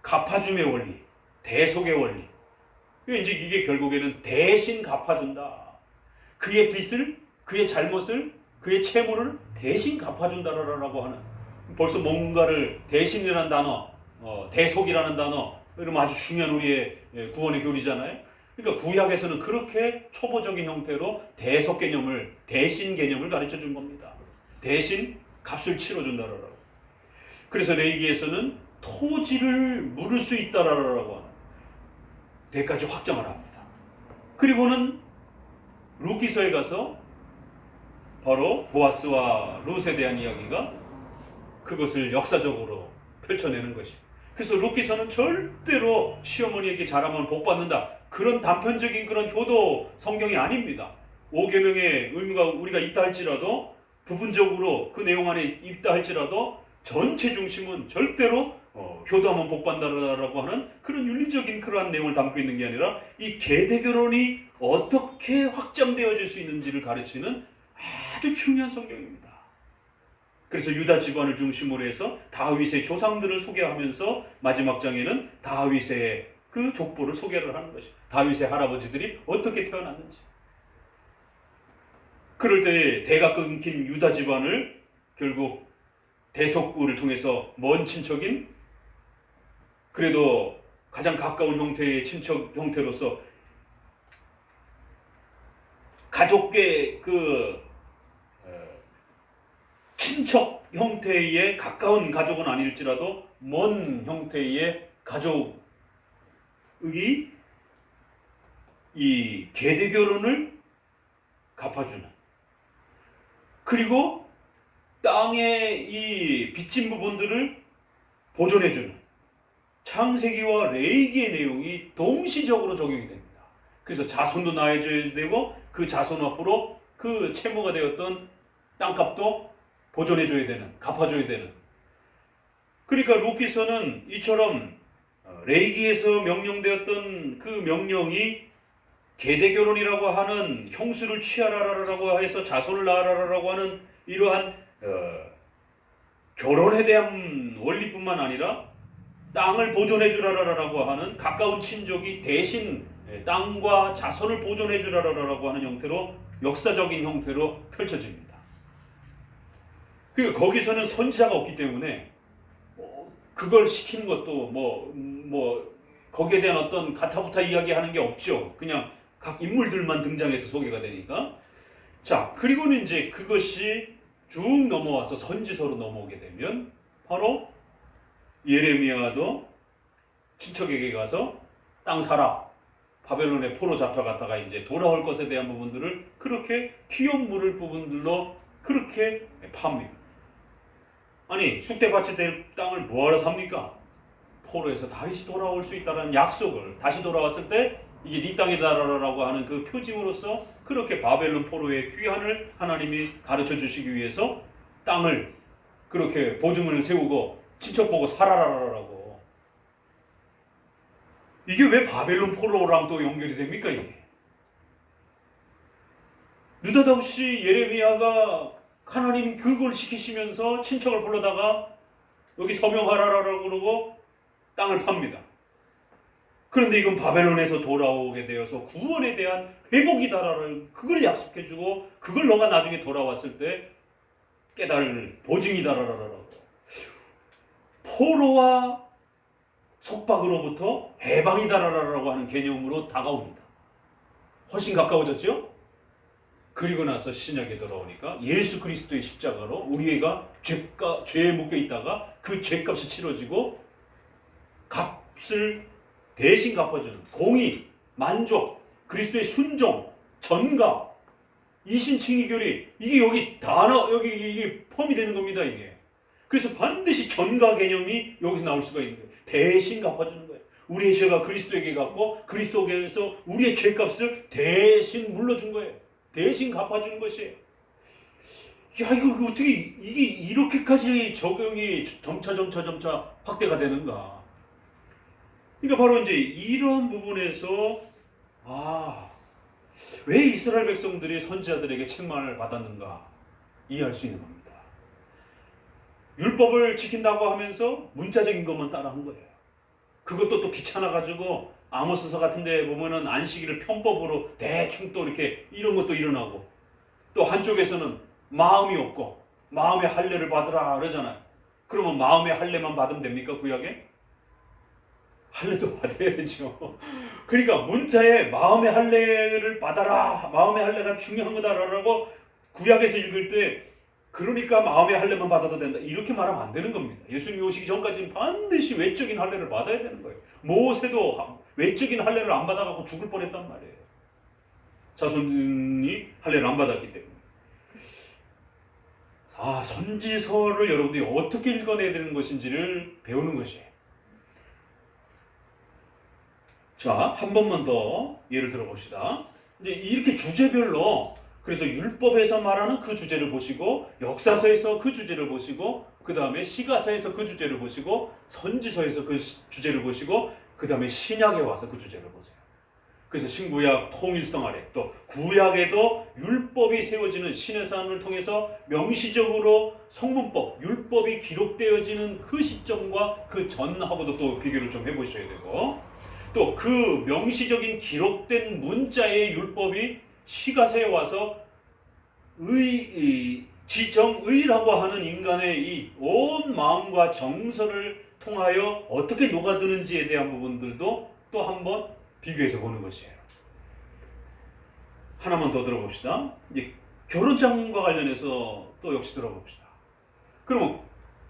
A: 갚아줌의 원리, 대속의 원리. 이제 이게 결국에는 대신 갚아준다. 그의 빚을, 그의 잘못을, 그의 채무를 대신 갚아준다라고 하는, 벌써 뭔가를 대신이라는 단어, 대속이라는 단어, 이러면 아주 중요한 우리의 구원의 교리잖아요. 그러니까 구약에서는 그렇게 초보적인 형태로 대속 개념을, 대신 개념을 가르쳐 준 겁니다. 대신 값을 치러준다라고. 그래서 레위기에서는 토지를 물을 수 있다라고 하는 데까지 확정을 합니다. 그리고는 룻기서에 가서 바로 보아스와 룻에 대한 이야기가 그것을 역사적으로 펼쳐내는 것이에요. 그래서 룻기서는 절대로 시어머니에게 잘하면 복 받는다, 그런 단편적인 그런 효도 성경이 아닙니다. 5계명의 의무가 우리가 있다 할지라도, 부분적으로 그 내용 안에 있다 할지라도 전체 중심은 절대로 효도하면 복 받는다라고 하는 그런 윤리적인 그러한 내용을 담고 있는 게 아니라 이 계대 결혼이 어떻게 확장되어질 수 있는지를 가르치는 아주 중요한 성경입니다. 그래서 유다 집안을 중심으로 해서 다윗의 조상들을 소개하면서 마지막 장에는 다윗의 그 족보를 소개를 하는 것이, 다윗의 할아버지들이 어떻게 태어났는지. 그럴 때 대가 끊긴 유다 집안을 결국 대속을 통해서 먼 친척인, 그래도 가장 가까운 형태의 친척 형태로서 가족계 친척 형태의 가까운 가족은 아닐지라도 먼 형태의 가족이 이 계대 결혼을 갚아주는, 그리고 땅의 이 빚진 부분들을 보존해주는 창세기와 레위기의 내용이 동시적으로 적용이 됩니다. 그래서 자손도 낳아줘야 되고 그 자손 앞으로 그 채무가 되었던 땅값도 보존해줘야 되는, 갚아줘야 되는. 그러니까 룻기서는 이처럼 레위기에서 명령되었던 그 명령이 계대 결혼이라고 하는 형수를 취하라라고 해서 자손을 낳아라라고 하는 이러한 결혼에 대한 원리뿐만 아니라 땅을 보존해 주라라고 하는 가까운 친족이 대신 땅과 자손을 보존해 주라라고 하는 형태로, 역사적인 형태로 펼쳐집니다. 그러니까 거기서는 선지자가 없기 때문에 그걸 시키는 것도 거기에 대한 어떤 가타부타 이야기하는 게 없죠. 그냥 각 인물들만 등장해서 소개가 되니까. 자, 그리고는 이제 그것이 쭉 넘어와서 선지서로 넘어오게 되면 바로 예레미야도 친척에게 가서 땅 사라, 바벨론에 포로 잡혀갔다가 이제 돌아올 것에 대한 부분들을 그렇게 기업 물을 부분들로 그렇게 팝니다. 아니, 쑥대밭이 될 땅을 뭐하러 삽니까? 포로에서 다시 돌아올 수 있다는 약속을, 다시 돌아왔을 때 이게 네 땅이다라고 하는 그 표징으로서 그렇게 바벨론 포로의 귀환을 하나님이 가르쳐 주시기 위해서 땅을 그렇게 보증을 세우고 친척 보고 살아라라고. 이게 왜 바벨론 포로랑 또 연결이 됩니까 이게? 느닷없이 예레미야가 하나님이 그걸 시키시면서 친척을 불러다가 여기 서명하라라고 그러고 땅을 팝니다. 그런데 이건 바벨론에서 돌아오게 되어서 구원에 대한 회복이다라는 그걸 약속해주고 그걸 너가 나중에 돌아왔을 때 깨달을 보증이다라라라고. 포로와 속박으로부터 해방이다라라고 하는 개념으로 다가옵니다. 훨씬 가까워졌죠? 그리고 나서 신약에 돌아오니까 예수 그리스도의 십자가로 우리가 죄에 묶여 있다가 그 죄값이 치러지고 값을 대신 갚아주는 공의, 만족, 그리스도의 순종, 전가, 이신칭의교리, 이게 여기 단어, 여기 이게 포함이 되는 겁니다, 이게. 그래서 반드시 전가 개념이 여기서 나올 수가 있는 거예요. 대신 갚아주는 거예요. 우리의 죄가 그리스도에게 갔고 그리스도에게서 우리의 죄값을 대신 물러준 거예요. 대신 갚아주는 것이에요. 야, 이거 어떻게 이게 이렇게까지 적용이 점차 확대가 되는가? 그러니까 바로 이제 이런 부분에서 왜 이스라엘 백성들이 선지자들에게 책망을 받았는가 이해할 수 있는 겁니다. 율법을 지킨다고 하면서 문자적인 것만 따라한 거예요. 그것도 또 귀찮아가지고 아모스서 같은 데 보면은 안식일을 편법으로 대충 또 이렇게 이런 것도 일어나고, 또 한쪽에서는 마음이 없고 마음의 할례를 받으라 그러잖아요. 그러면 마음의 할례만 받으면 됩니까? 구약에? 할례도 받아야 되죠. 그러니까 문자에 마음의 할례를 받아라, 마음의 할례가 중요한 거다라고 구약에서 읽을 때, 그러니까 마음의 할례만 받아도 된다 이렇게 말하면 안 되는 겁니다. 예수님이 오시기 전까지는 반드시 외적인 할례를 받아야 되는 거예요. 모세도 외적인 할례를 안 받아갖고 죽을 뻔했단 말이에요. 자손이 할례를 안 받았기 때문에. 선지서를 여러분들이 어떻게 읽어내야 되는 것인지를 배우는 것이에요. 자, 한 번만 더 예를 들어봅시다. 이제 이렇게 주제별로, 그래서 율법에서 말하는 그 주제를 보시고, 역사서에서 그 주제를 보시고, 그 다음에 시가서에서 그 주제를 보시고, 선지서에서 그 주제를 보시고, 그 다음에 신약에 와서 그 주제를 보세요. 그래서 신구약 통일성 아래, 또 구약에도 율법이 세워지는 시내산을 통해서 명시적으로 성문법, 율법이 기록되어지는 그 시점과 그 전하고도 또 비교를 좀 해보셔야 되고, 또 그 명시적인 기록된 문자의 율법이 시가서에 와서 지정의라고 하는 인간의 이 온 마음과 정서를 통하여 어떻게 녹아드는지에 대한 부분들도 또 한번 비교해서 보는 것이에요. 하나만 더 들어봅시다. 이제 결혼장과 관련해서 또 역시 들어봅시다. 그러면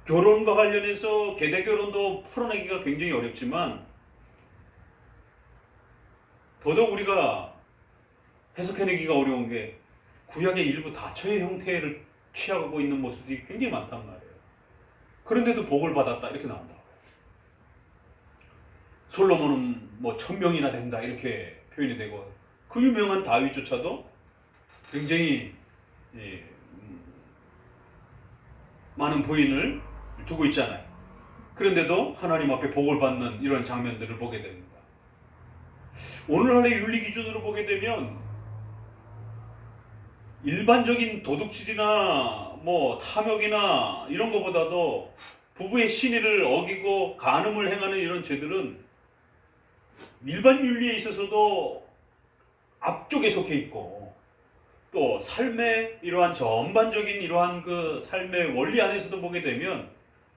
A: 결혼과 관련해서 계대결혼도 풀어내기가 굉장히 어렵지만, 더더욱 우리가 해석해내기가 어려운 게 구약의 일부 다처의 형태를 취하고 있는 모습들이 굉장히 많단 말이에요. 그런데도 복을 받았다 이렇게 나온다. 솔로몬은 뭐 1000명이나 된다 이렇게 표현이 되고, 그 유명한 다윗조차도 굉장히 많은 부인을 두고 있잖아요. 그런데도 하나님 앞에 복을 받는 이런 장면들을 보게 됩니다. 오늘날의 윤리 기준으로 보게 되면 일반적인 도둑질이나 뭐 탐욕이나 이런 것보다도 부부의 신의를 어기고 간음을 행하는 이런 죄들은 일반 윤리에 있어서도 앞쪽에 속해 있고, 또 삶의 이러한 전반적인 이러한 그 삶의 원리 안에서도 보게 되면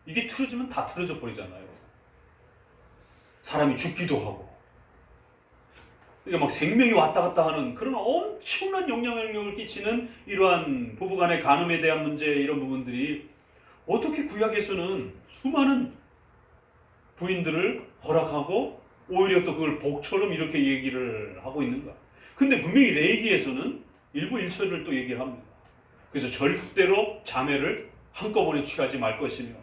A: 이게 틀어지면 다 틀어져 버리잖아요. 사람이 죽기도 하고, 그러니까 막 생명이 왔다 갔다 하는 그런 엄청난 영향력을 끼치는 이러한 부부간의 간음에 대한 문제, 이런 부분들이 어떻게 구약에서는 수많은 부인들을 허락하고 오히려 또 그걸 복처럼 이렇게 얘기를 하고 있는가? 근데 분명히 레위기에서는 일부 일처를 또 얘기를 합니다. 그래서 절대로 자매를 한꺼번에 취하지 말 것이며,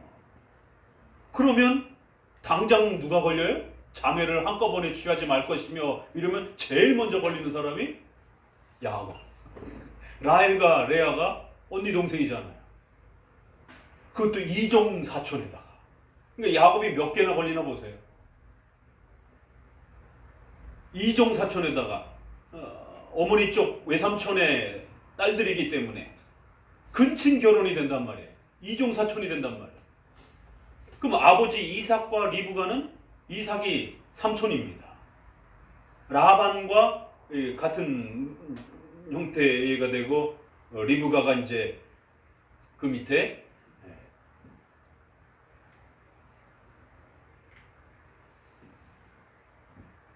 A: 그러면 당장 누가 걸려요? 자매를 한꺼번에 취하지 말 것이며, 이러면 제일 먼저 걸리는 사람이 야곱. 라헬과 레아가 언니 동생이잖아요. 그것도 이종 사촌에다가. 그러니까 야곱이 몇 개나 걸리나 보세요. 이종 사촌에다가 어머니 쪽 외삼촌의 딸들이기 때문에 근친 결혼이 된단 말이에요. 이종 사촌이 된단 말이에요. 그럼 아버지 이삭과 리브가는, 이삭이 삼촌입니다. 라반과 같은 형태가 되고, 리브가가 이제 그 밑에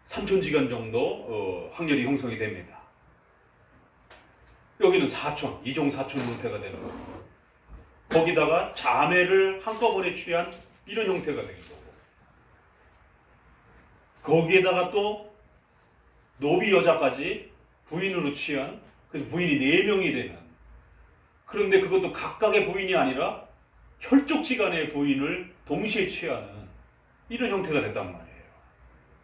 A: 삼촌지간 정도 확률이 형성이 됩니다. 여기는 사촌, 이종 사촌 형태가 되는 거예요. 거기다가 자매를 한꺼번에 취한 이런 형태가 되는 거고, 거기에다가 또 노비 여자까지 부인으로 취한, 그래서 부인이 4명이 되는, 그런데 그것도 각각의 부인이 아니라 혈족지간의 부인을 동시에 취하는 이런 형태가 됐단 말이에요.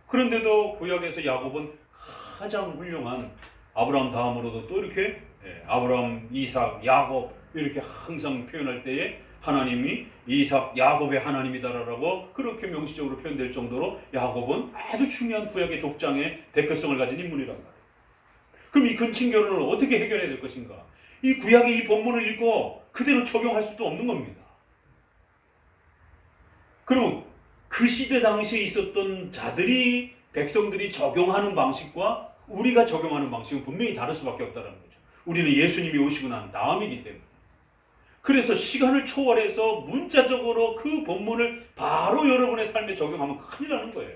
A: 그런데도 구약에서 야곱은 가장 훌륭한, 아브라함 다음으로도 또 이렇게 아브라함, 이삭, 야곱 이렇게 항상 표현할 때에 하나님이 이삭, 야곱의 하나님이다라고 그렇게 명시적으로 표현될 정도로 야곱은 아주 중요한 구약의 족장의 대표성을 가진 인물이란 말이에요. 그럼 이 근친 결혼을 어떻게 해결해야 될 것인가? 이 구약의 이 본문을 읽고 그대로 적용할 수도 없는 겁니다. 그러면 그 시대 당시에 있었던 자들이, 백성들이 적용하는 방식과 우리가 적용하는 방식은 분명히 다를 수밖에 없다는 거죠. 우리는 예수님이 오시고 난 다음이기 때문에. 그래서 시간을 초월해서 문자적으로 그 본문을 바로 여러분의 삶에 적용하면 큰일 나는 거예요.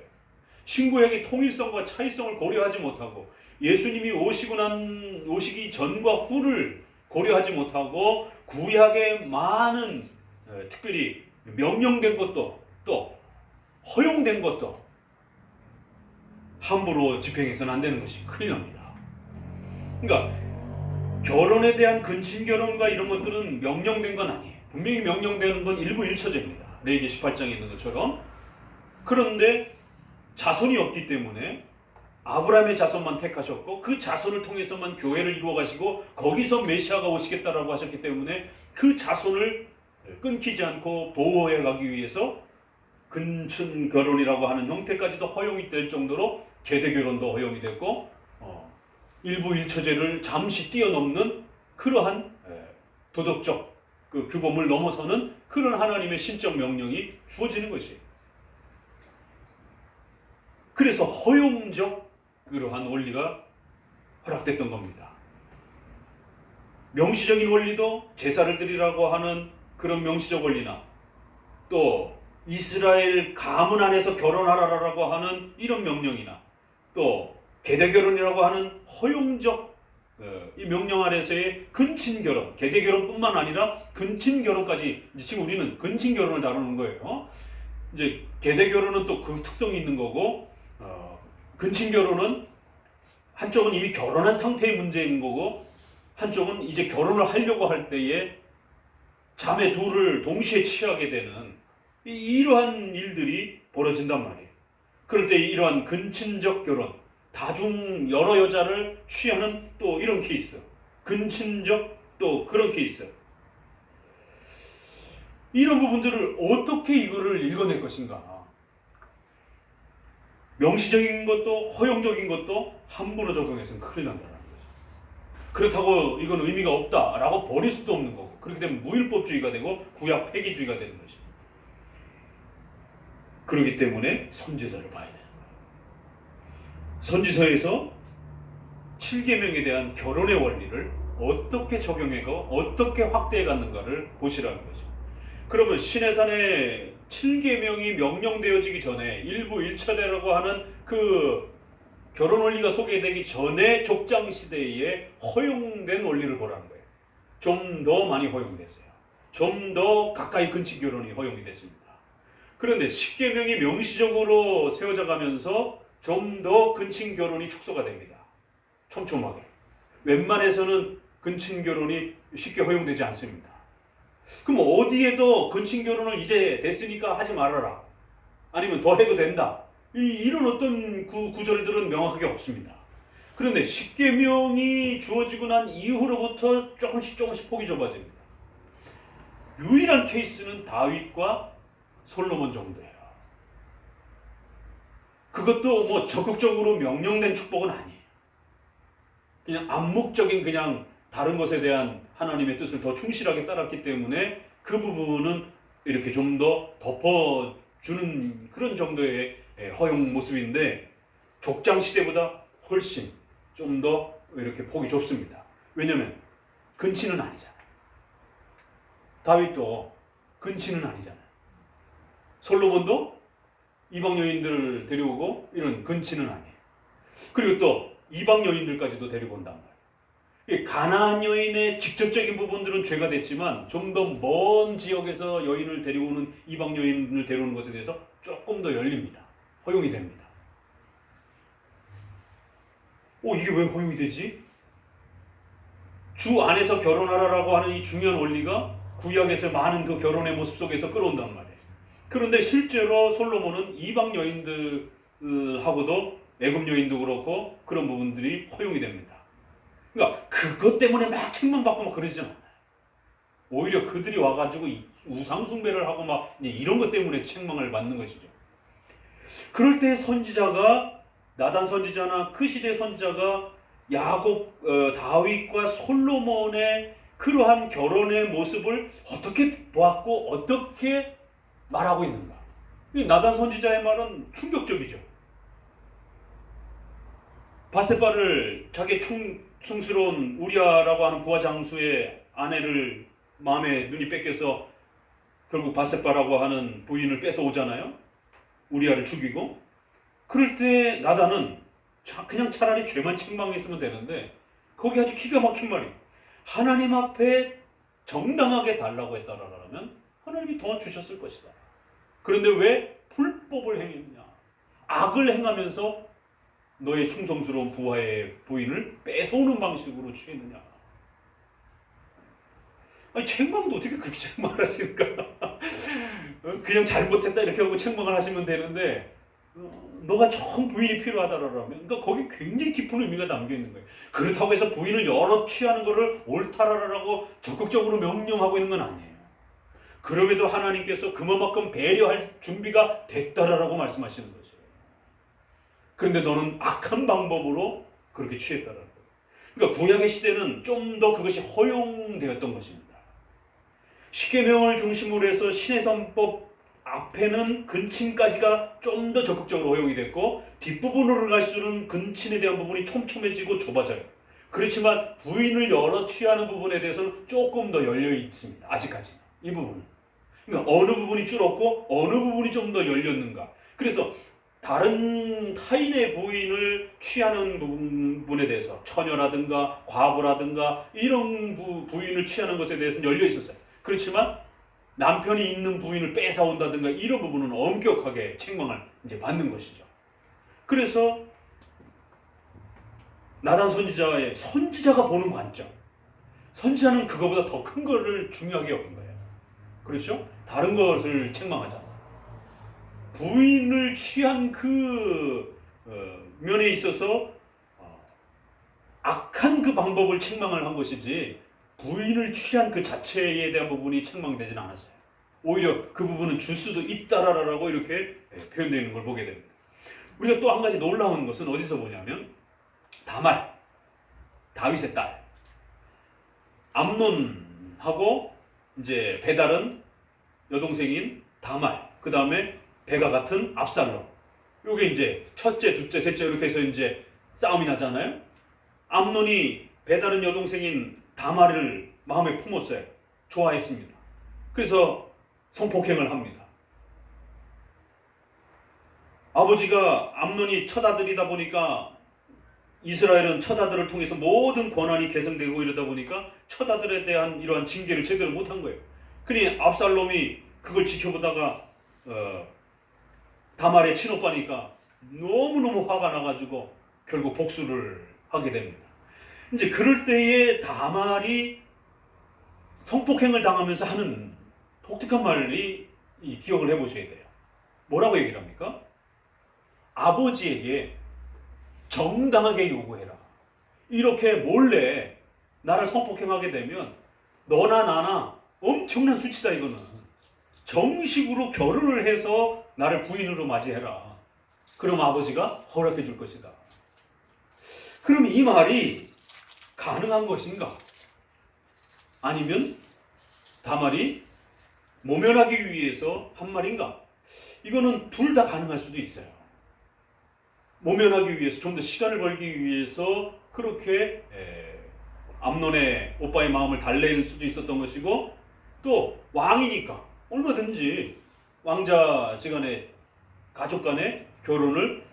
A: 신구약의 통일성과 차이성을 고려하지 못하고 예수님이 오시기 전과 후를 고려하지 못하고 구약의 많은 특별히 명령된 것도 또 허용된 것도 함부로 집행해서는 안 되는 것이 큰일 납니다. 그러니까 결혼에 대한 근친결혼과 이런 것들은 명령된 건 아니에요. 분명히 명령되는 건 일부 일처제입니다. 레위기 18장에 있는 것처럼. 그런데 자손이 없기 때문에 아브라함의 자손만 택하셨고 그 자손을 통해서만 교회를 이루어 가시고 거기서 메시아가 오시겠다라고 하셨기 때문에 그 자손을 끊기지 않고 보호해 가기 위해서 근친결혼이라고 하는 형태까지도 허용이 될 정도로 계대결혼도 허용이 됐고 일부 일처제를 잠시 뛰어넘는 그러한 도덕적 그 규범을 넘어서는 그런 하나님의 신적 명령이 주어지는 것이에요. 그래서 허용적 그러한 원리가 허락됐던 겁니다. 명시적인 원리도 제사를 드리라고 하는 그런 명시적 원리나 또 이스라엘 가문 안에서 결혼하라라고 하는 이런 명령이나 또 계대결혼이라고 하는 허용적 이 명령 아래서의 근친결혼, 계대결혼뿐만 아니라 근친결혼까지 지금 우리는 근친결혼을 다루는 거예요. 이제 계대결혼은 또 그 특성이 있는 거고 근친결혼은 한쪽은 이미 결혼한 상태의 문제인 거고 한쪽은 이제 결혼을 하려고 할 때에 자매 둘을 동시에 취하게 되는 이러한 일들이 벌어진단 말이에요. 그럴 때 이러한 근친적 결혼, 다중 여러 여자를 취하는 또 이런 케이스, 근친적 또 그런 케이스, 이런 부분들을 어떻게 이거를 읽어낼 것인가? 명시적인 것도 허용적인 것도 함부로 적용해서는 큰일 난다는 거죠. 그렇다고 이건 의미가 없다라고 버릴 수도 없는 거고 그렇게 되면 무율법주의가 되고 구약 폐기주의가 되는 것이죠. 그렇기 때문에 선지서를 봐야 되는 거예요. 선지서에서 7계명에 대한 결혼의 원리를 어떻게 적용해가 어떻게 확대해 갔는가를 보시라는 거죠. 그러면 시내산에 7계명이 명령되어지기 전에 일부 일처례라고 하는 그 결혼 원리가 소개되기 전에 족장시대에 허용된 원리를 보라는 거예요. 좀 더 많이 허용됐어요. 좀 더 가까이 근친결혼이 허용이 됐습니다. 그런데 10계명이 명시적으로 세워져 가면서 좀 더 근친결혼이 축소가 됩니다. 촘촘하게. 웬만해서는 근친결혼이 쉽게 허용되지 않습니다. 그럼 어디에도 근친결혼을 이제 됐으니까 하지 말아라. 아니면 더 해도 된다. 이런 어떤 구절들은 명확하게 없습니다. 그런데 10계명이 주어지고 난 이후로부터 조금씩 폭이 좁아집니다. 유일한 케이스는 다윗과 솔로몬 정도예요. 그것도 뭐 적극적으로 명령된 축복은 아니에요. 그냥 암묵적인 그냥 다른 것에 대한 하나님의 뜻을 더 충실하게 따랐기 때문에 그 부분은 이렇게 좀 더 덮어주는 그런 정도의 허용 모습인데 족장 시대보다 훨씬 좀 더 이렇게 폭이 좁습니다. 왜냐하면 근친은 아니잖아요. 다윗도 근친은 아니잖아요. 솔로몬도 이방 여인들을 데려오고 이런 근친은 아니에요. 그리고 또 이방 여인들까지도 데리고 온단 말이에요. 가나안 여인의 직접적인 부분들은 죄가 됐지만 좀 더 먼 지역에서 여인을 데려오는 이방 여인을 데려오는 것에 대해서 조금 더 열립니다. 허용이 됩니다. 이게 왜 허용이 되지? 주 안에서 결혼하라라고 하는 이 중요한 원리가 구약에서 많은 그 결혼의 모습 속에서 끌어온단 말이에요. 그런데 실제로 솔로몬은 이방 여인들하고도 애굽 여인도 그렇고 그런 부분들이 허용이 됩니다. 그러니까 그것 때문에 막 책망받고 막 그러지는 않아요. 오히려 그들이 와가지고 우상 숭배를 하고 막 이제 이런 것 때문에 책망을 받는 것이죠. 그럴 때 선지자가 나단 선지자나 그 시대 선지자가 야곱, 다윗과 솔로몬의 그러한 결혼의 모습을 어떻게 보았고 어떻게 말하고 있는가? 이 나단 선지자의 말은 충격적이죠. 바세바를 자기 충스러운 우리아라고 하는 부하 장수의 아내를 마음에 눈이 뺏겨서 결국 바세바라고 하는 부인을 뺏어 오잖아요. 우리아를 죽이고. 그럴 때 나단은 그냥 차라리 죄만 책망했으면 되는데 거기 아주 기가 막힌 말이 하나님 앞에 정당하게 달라고 했다라면 하나님이 더 주셨을 것이다. 그런데 왜 불법을 행했냐? 악을 행하면서 너의 충성스러운 부하의 부인을 뺏어오는 방식으로 취했느냐? 아니 책망도 어떻게 그렇게 책망하십니까? 그냥 잘못했다 이렇게 하고 책망을 하시면 되는데 너가 정 부인이 필요하다라면 그러니까 거기 굉장히 깊은 의미가 담겨 있는 거예요. 그렇다고 해서 부인을 여러 취하는 것을 옳다라고 적극적으로 명령하고 있는 건 아니에요. 그럼에도 하나님께서 그만큼 배려할 준비가 됐다라고 말씀하시는 거죠. 그런데 너는 악한 방법으로 그렇게 취했다라는 거예요. 그러니까 구약의 시대는 좀 더 그것이 허용되었던 것입니다. 십계명을 중심으로 해서 신의 선법 앞에는 근친까지가 좀 더 적극적으로 허용이 됐고 뒷부분으로 갈수록 근친에 대한 부분이 촘촘해지고 좁아져요. 그렇지만 부인을 여러 취하는 부분에 대해서는 조금 더 열려 있습니다. 아직까지 이 부분은. 그러니까 어느 부분이 줄었고 어느 부분이 좀 더 열렸는가. 그래서 다른 타인의 부인을 취하는 부분에 대해서 처녀라든가 과부라든가 이런 부인을 취하는 것에 대해서는 열려 있었어요. 그렇지만 남편이 있는 부인을 뺏어온다든가 이런 부분은 엄격하게 책망을 이제 받는 것이죠. 그래서 나단 선지자가 보는 관점, 선지자는 그거보다 더 큰 거를 중요하게 여긴 거예요. 그렇죠? 다른 것을 책망하잖아. 부인을 취한 그 면에 있어서 악한 그 방법을 책망을 한 것이지 부인을 취한 그 자체에 대한 부분이 책망되진 않았어요. 오히려 그 부분은 줄 수도 있다라고 이렇게 표현되는 걸 보게 됩니다. 우리가 또 한 가지 놀라운 것은 어디서 보냐면 다말, 다윗의 딸 암논하고 이제 베달은 여동생인 다말, 그 다음에 배가 같은 압살롬. 요게 이제 첫째, 둘째, 셋째 이렇게 해서 이제 싸움이 나잖아요. 암논이 베달은 여동생인 다말을 마음에 품었어요. 좋아했습니다. 그래서 성폭행을 합니다. 아버지가 암논이 첫 아들이다 보니까 이스라엘은 첫 아들을 통해서 모든 권한이 계승되고 이러다 보니까 첫 아들에 대한 이러한 징계를 제대로 못한 거예요. 그러니 압살롬이 그걸 지켜보다가 다말의 친오빠니까 너무너무 화가 나가지고 결국 복수를 하게 됩니다. 이제 그럴 때에 다말이 성폭행을 당하면서 하는 독특한 말이 기억을 해보셔야 돼요. 뭐라고 얘기를 합니까? 아버지에게 정당하게 요구해라. 이렇게 몰래 나를 성폭행하게 되면 너나 나나 엄청난 수치다 이거는. 정식으로 결혼을 해서 나를 부인으로 맞이해라. 그럼 아버지가 허락해 줄 것이다. 그럼 이 말이 가능한 것인가? 아니면 다말이 모면하기 위해서 한 말인가? 이거는 둘 다 가능할 수도 있어요. 모면하기 위해서 좀 더 시간을 벌기 위해서 그렇게 암논의 오빠의 마음을 달랠 수도 있었던 것이고 또 왕이니까 얼마든지 왕자지간의 가족 간의 결혼을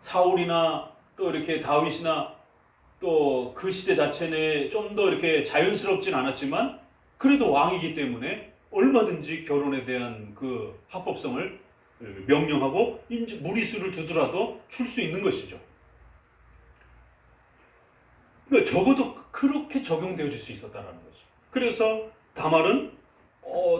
A: 사울이나 또 이렇게 다윗이나 또 그 시대 자체는 좀 더 이렇게 자연스럽진 않았지만 그래도 왕이기 때문에 얼마든지 결혼에 대한 그 합법성을 명령하고 무리수를 두더라도 출 수 있는 것이죠. 그러니까 적어도 그렇게 적용되어질 수 있었다는 거죠. 그래서 다말은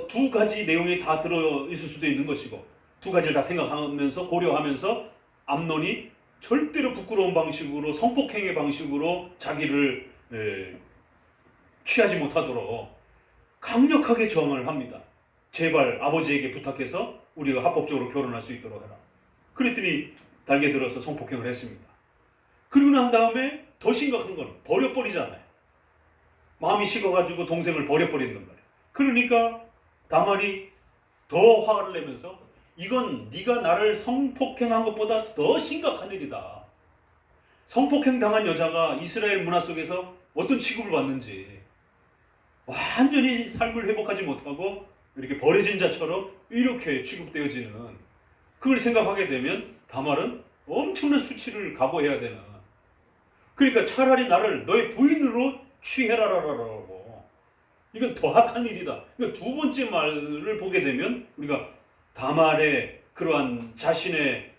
A: 두 가지 내용이 다 들어있을 수도 있는 것이고 두 가지를 다 생각하면서 고려하면서 암논이 절대로 부끄러운 방식으로 성폭행의 방식으로 자기를 취하지 못하도록 강력하게 저항을 합니다. 제발 아버지에게 부탁해서 우리가 합법적으로 결혼할 수 있도록 해라. 그랬더니 달게 들어서 성폭행을 했습니다. 그리고 난 다음에 더 심각한 건 버려버리잖아요. 마음이 식어가지고 동생을 버려버린단 말이에요. 그러니까 다말이 더 화를 내면서 이건 네가 나를 성폭행한 것보다 더 심각한 일이다. 성폭행 당한 여자가 이스라엘 문화 속에서 어떤 취급을 받는지 완전히 삶을 회복하지 못하고 이렇게 버려진 자처럼 이렇게 취급되어지는, 그걸 생각하게 되면 다말은 엄청난 수치를 각오해야 되는, 그러니까 차라리 나를 너의 부인으로 취해라라라고. 이건 더 악한 일이다. 그러니까 두 번째 말을 보게 되면 우리가 다말의 그러한 자신의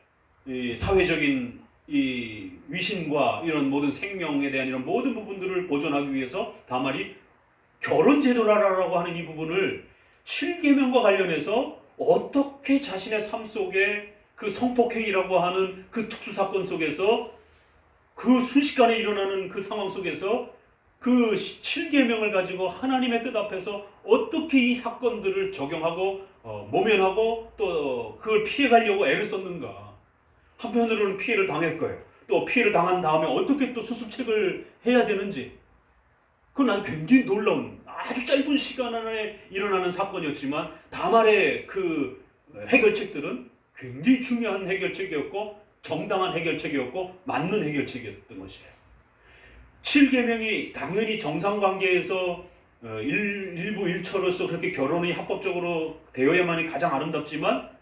A: 이 사회적인 이 위신과 이런 모든 생명에 대한 이런 모든 부분들을 보존하기 위해서 다말이 결혼제도라라고 하는 이 부분을 7계명과 관련해서 어떻게 자신의 삶 속에 그 성폭행이라고 하는 그 특수사건 속에서 그 순식간에 일어나는 그 상황 속에서 그 7계명을 가지고 하나님의 뜻 앞에서 어떻게 이 사건들을 적용하고 모면하고 또 그걸 피해가려고 애를 썼는가. 한편으로는 피해를 당할 거예요. 또 피해를 당한 다음에 어떻게 또 수습책을 해야 되는지, 그건 아주 굉장히 놀라운, 아주 짧은 시간 안에 일어나는 사건이었지만 다말의 그 해결책들은 굉장히 중요한 해결책이었고 정당한 해결책이었고 맞는 해결책이었던 것이에요. 7계명이 당연히 정상관계에서 일부 일처로서 그렇게 결혼이 합법적으로 되어야만이 가장 아름답지만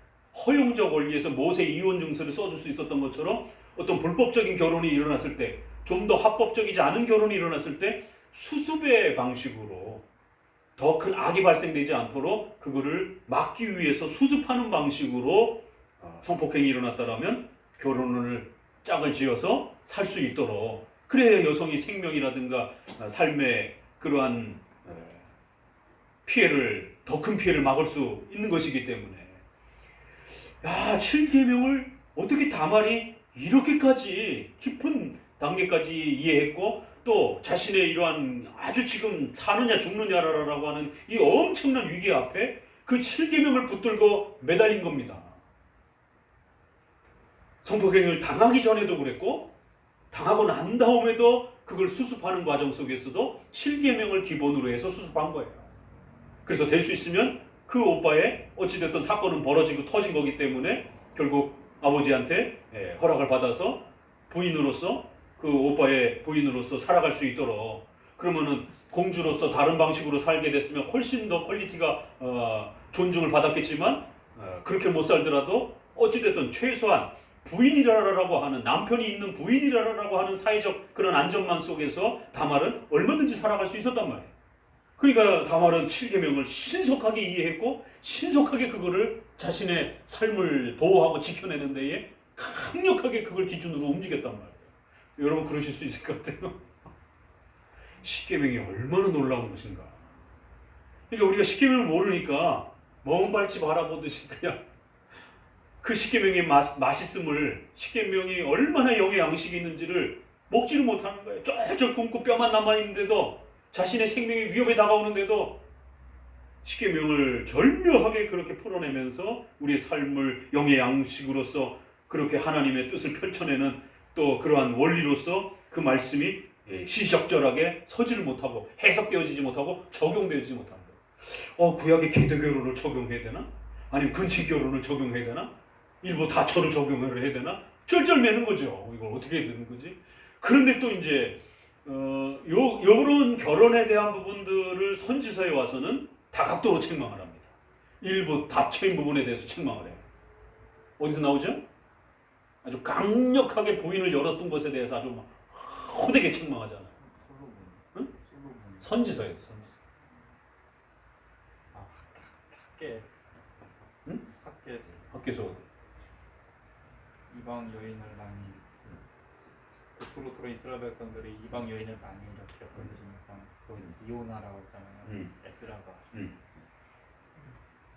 A: 허용적 원리에서 모세 이혼 증서를 써줄 수 있었던 것처럼 어떤 불법적인 결혼이 일어났을 때, 좀 더 합법적이지 않은 결혼이 일어났을 때 수습의 방식으로 더 큰 악이 발생되지 않도록 그거를 막기 위해서 수습하는 방식으로 성폭행이 일어났다라면 결혼을 짝을 지어서 살 수 있도록, 그래야 여성이 생명이라든가 삶의 그러한 피해를, 더 큰 피해를 막을 수 있는 것이기 때문에, 야, 7계명을 어떻게 다말이 이렇게까지 깊은 단계까지 이해했고 또 자신의 이러한 아주 지금 사느냐 죽느냐라고 하는 이 엄청난 위기 앞에 그 7계명을 붙들고 매달린 겁니다. 성폭행을 당하기 전에도 그랬고 당하고 난 다음에도 그걸 수습하는 과정 속에서도 7계명을 기본으로 해서 수습한 거예요. 그래서 될 수 있으면 그 오빠의 어찌됐든 사건은 벌어지고 터진 거기 때문에 결국 아버지한테 허락을 받아서 부인으로서, 그 오빠의 부인으로서 살아갈 수 있도록, 그러면은 공주로서 다른 방식으로 살게 됐으면 훨씬 더 퀄리티가 존중을 받았겠지만 그렇게 못 살더라도 어찌됐든 최소한 부인이라고 하는, 남편이 있는 부인이라고 하는 사회적 그런 안전망 속에서 다말은 얼마든지 살아갈 수 있었단 말이에요. 그러니까 다말은 7계명을 신속하게 이해했고 신속하게 그거를 자신의 삶을 보호하고 지켜내는 데에 강력하게 그걸 기준으로 움직였단 말이에요. 여러분 그러실 수 있을 것 같아요. 10계명이 얼마나 놀라운 것인가. 그러니까 우리가 10계명을 모르니까 먼 발치 바라보듯이 그냥 그 10계명의 맛있음을, 10계명이 얼마나 영의 양식이 있는지를 먹지를 못하는 거예요. 쫄쫄 굶고 뼈만 남아있는데도, 자신의 생명이 위협에 다가오는데도 10계명을 절묘하게 그렇게 풀어내면서 우리의 삶을 영의 양식으로서 그렇게 하나님의 뜻을 펼쳐내는, 또 그러한 원리로서 그 말씀이 시적절하게 서지를 못하고 해석되어지지 못하고 적용되어지지 못하는 거예요. 구약의 계대결혼을 적용해야 되나? 아니면 근친결혼을 적용해야 되나? 일부 다처를 적용을 해야 되나? 쩔쩔매는 거죠. 이걸 어떻게 해야 되는 거지? 그런데 또 이제 요런 결혼에 대한 부분들을 선지서에 와서는 다각도로 책망을 합니다. 일부 다처인 부분에 대해서 책망을 해요. 어디서 나오죠? 아주 강력하게 부인을 열어둔 것에 대해서 아주 막 호되게 책망하잖아요. 응? 선지서예요. 선지서.
B: 학계.
A: 응?
B: 학계에서.
A: 학계에서.
B: 이방 여인을 많이, 도로 이스라엘 백성들이 이방 여인을 많이 이렇게 건드리니까 거기 이오나라고 하잖아요. 에스라가.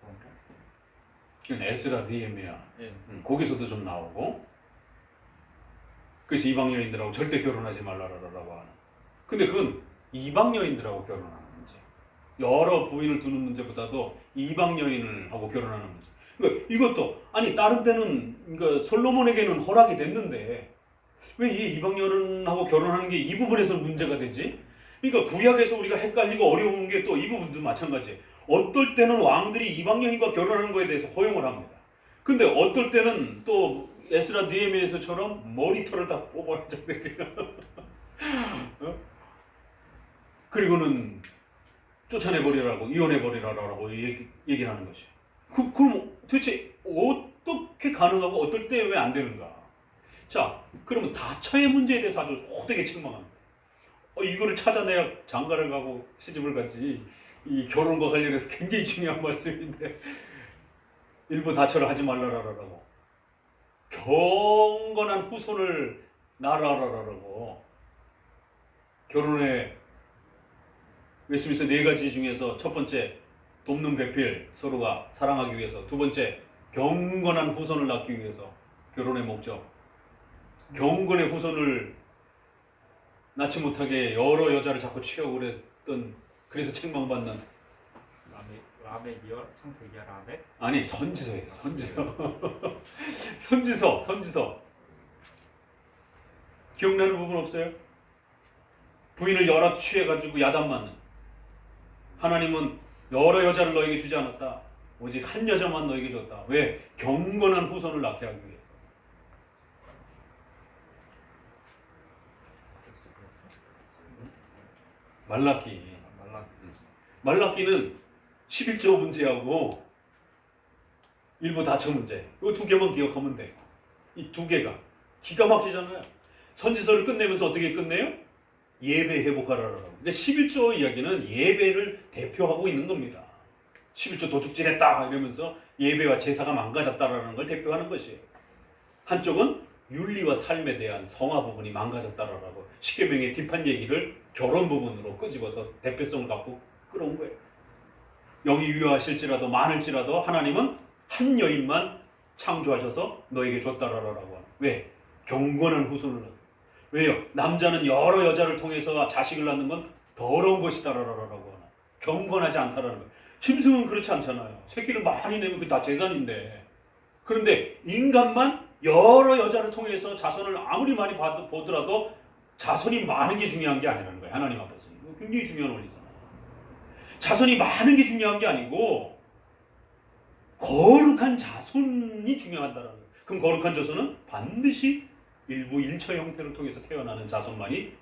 A: 그런가? 에스라 니에미야.
B: 예.
A: 거기서도 좀 나오고. 그래서 이방 여인들하고 절대 결혼하지 말라라고 하는. 근데 그건 이방 여인들하고 결혼하는 문제. 여러 부인을 두는 문제보다도 이방 여인을 하고 결혼하는 문제. 그러니까 이것도 아니 다른 때는 그러니까 솔로몬에게는 허락이 됐는데 왜 이 이방 여인하고 결혼하는 게 이 부분에서 문제가 되지? 그러니까 구약에서 우리가 헷갈리고 어려운 게 또 이 부분도 마찬가지예요. 어떨 때는 왕들이 이방 여인과 결혼하는 거에 대해서 허용을 합니다. 근데 어떨 때는 또 에스라 느헤미야서처럼 머리털을 다 뽑아야죠. 그리고는 쫓아내버리라고 이혼해버리라고 얘기를 하는 것이. 그럼 도대체 어떻게 가능하고 어떨 때 왜 안 되는가? 자, 그러면 다처의 문제에 대해서 아주 호되게 책망합니다. 이거를 찾아내야 장가를 가고 시집을 가지. 이 결혼과 관련해서 굉장히 중요한 말씀인데 일부 다처를 하지 말라라고. 경건한 후손을 낳으라라고. 결혼에 웨스민스터 4가지 중에서 첫 번째 돕는 배필, 서로가 사랑하기 위해서. 두 번째 경건한 후손을 낳기 위해서. 결혼의 목적. 경건의 후손을 낳지 못하게 여러 여자를 자꾸 취하고 그랬던, 그래서 책망받는.
B: 라멕이요? 창세기야 라멕?
A: 아니 선지서예요. 선지서. 기억나는 부분 없어요? 부인을 여러 취해가지고 야단 맞는. 하나님은 여러 여자를 너에게 주지 않았다. 오직 한 여자만 너에게 줬다. 왜? 경건한 후손을 낳게 하기 위해서. 말라기는 11조 문제하고 일부 다처 문제. 이 2개만 기억하면 돼. 이 2개가 기가 막히잖아요. 선지서를 끝내면서 어떻게 끝내요? 예배 회복하라라고. 그러니까 11조 이야기는 예배를 대표하고 있는 겁니다. 11조 도둑질했다 이러면서 예배와 제사가 망가졌다라는 걸 대표하는 것이에요. 한쪽은 윤리와 삶에 대한 성화 부분이 망가졌다라고 십계명의 딥한 얘기를 결혼 부분으로 끄집어서 대표성을 갖고 끌어온 거예요. 영이 유효하실지라도 많을지라도 하나님은 한 여인만 창조하셔서 너에게 줬다라고 하는. 왜? 경건한 후손을 낳는. 왜요? 남자는 여러 여자를 통해서 자식을 낳는 건 더러운 것이다라고 하나. 경건하지 않다라는 거예요. 짐승은 그렇지 않잖아요. 새끼를 많이 내면 그게 다 재산인데. 그런데 인간만 여러 여자를 통해서 자손을 아무리 많이 보더라도 자손이 많은 게 중요한 게 아니라는 거예요. 하나님 앞에서는. 굉장히 중요한 원리잖아요. 자손이 많은 게 중요한 게 아니고 거룩한 자손이 중요하다라는 거예요. 그럼 거룩한 자손은 반드시 일부 일처 형태를 통해서 태어나는 자손만이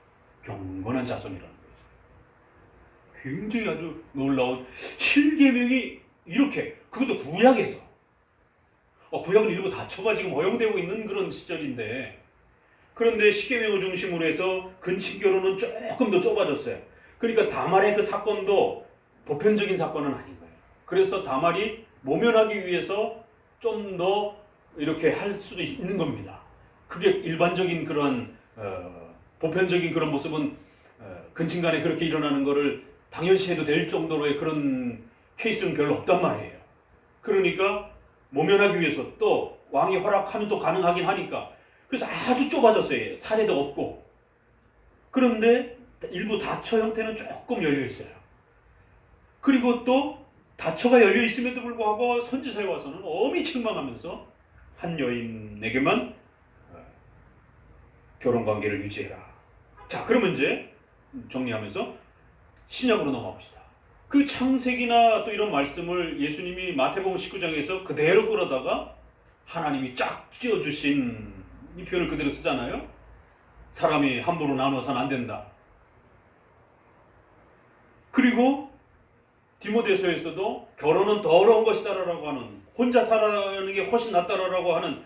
A: 경건한 자손이라는 거죠. 굉장히 아주 놀라운 7계명이 이렇게, 그것도 구약에서. 구약은 일부 다처가 지금 허용되고 있는 그런 시절인데, 그런데 10계명을 중심으로 해서 근친결혼은 조금 더 좁아졌어요. 그러니까 다말의 그 사건도 보편적인 사건은 아닌 거예요. 그래서 다말이 모면하기 위해서 좀 더 이렇게 할 수도 있는 겁니다. 그게 일반적인 그런 보편적인 그런 모습은 근친간에 그렇게 일어나는 거를 당연시해도 될 정도로의 그런 케이스는 별로 없단 말이에요. 그러니까 모면하기 위해서 또 왕이 허락하면 또 가능하긴 하니까 그래서 아주 좁아졌어요. 사례도 없고. 그런데 일부 다처 형태는 조금 열려 있어요. 그리고 또 다처가 열려 있음에도 불구하고 선지서에 와서는 엄히 책망하면서 한 여인에게만 결혼 관계를 유지해라. 자, 그러면 이제 정리하면서 신약으로 넘어갑시다. 그 창세기나 또 이런 말씀을 예수님이 마태복음 19장에서 그대로 끌어다가 하나님이 쫙 쥐어주신 이 표현을 그대로 쓰잖아요. 사람이 함부로 나눠서는 안 된다. 그리고 디모데서에서도 결혼은 더러운 것이다라고 하는, 혼자 살아가는 게 훨씬 낫다라고 하는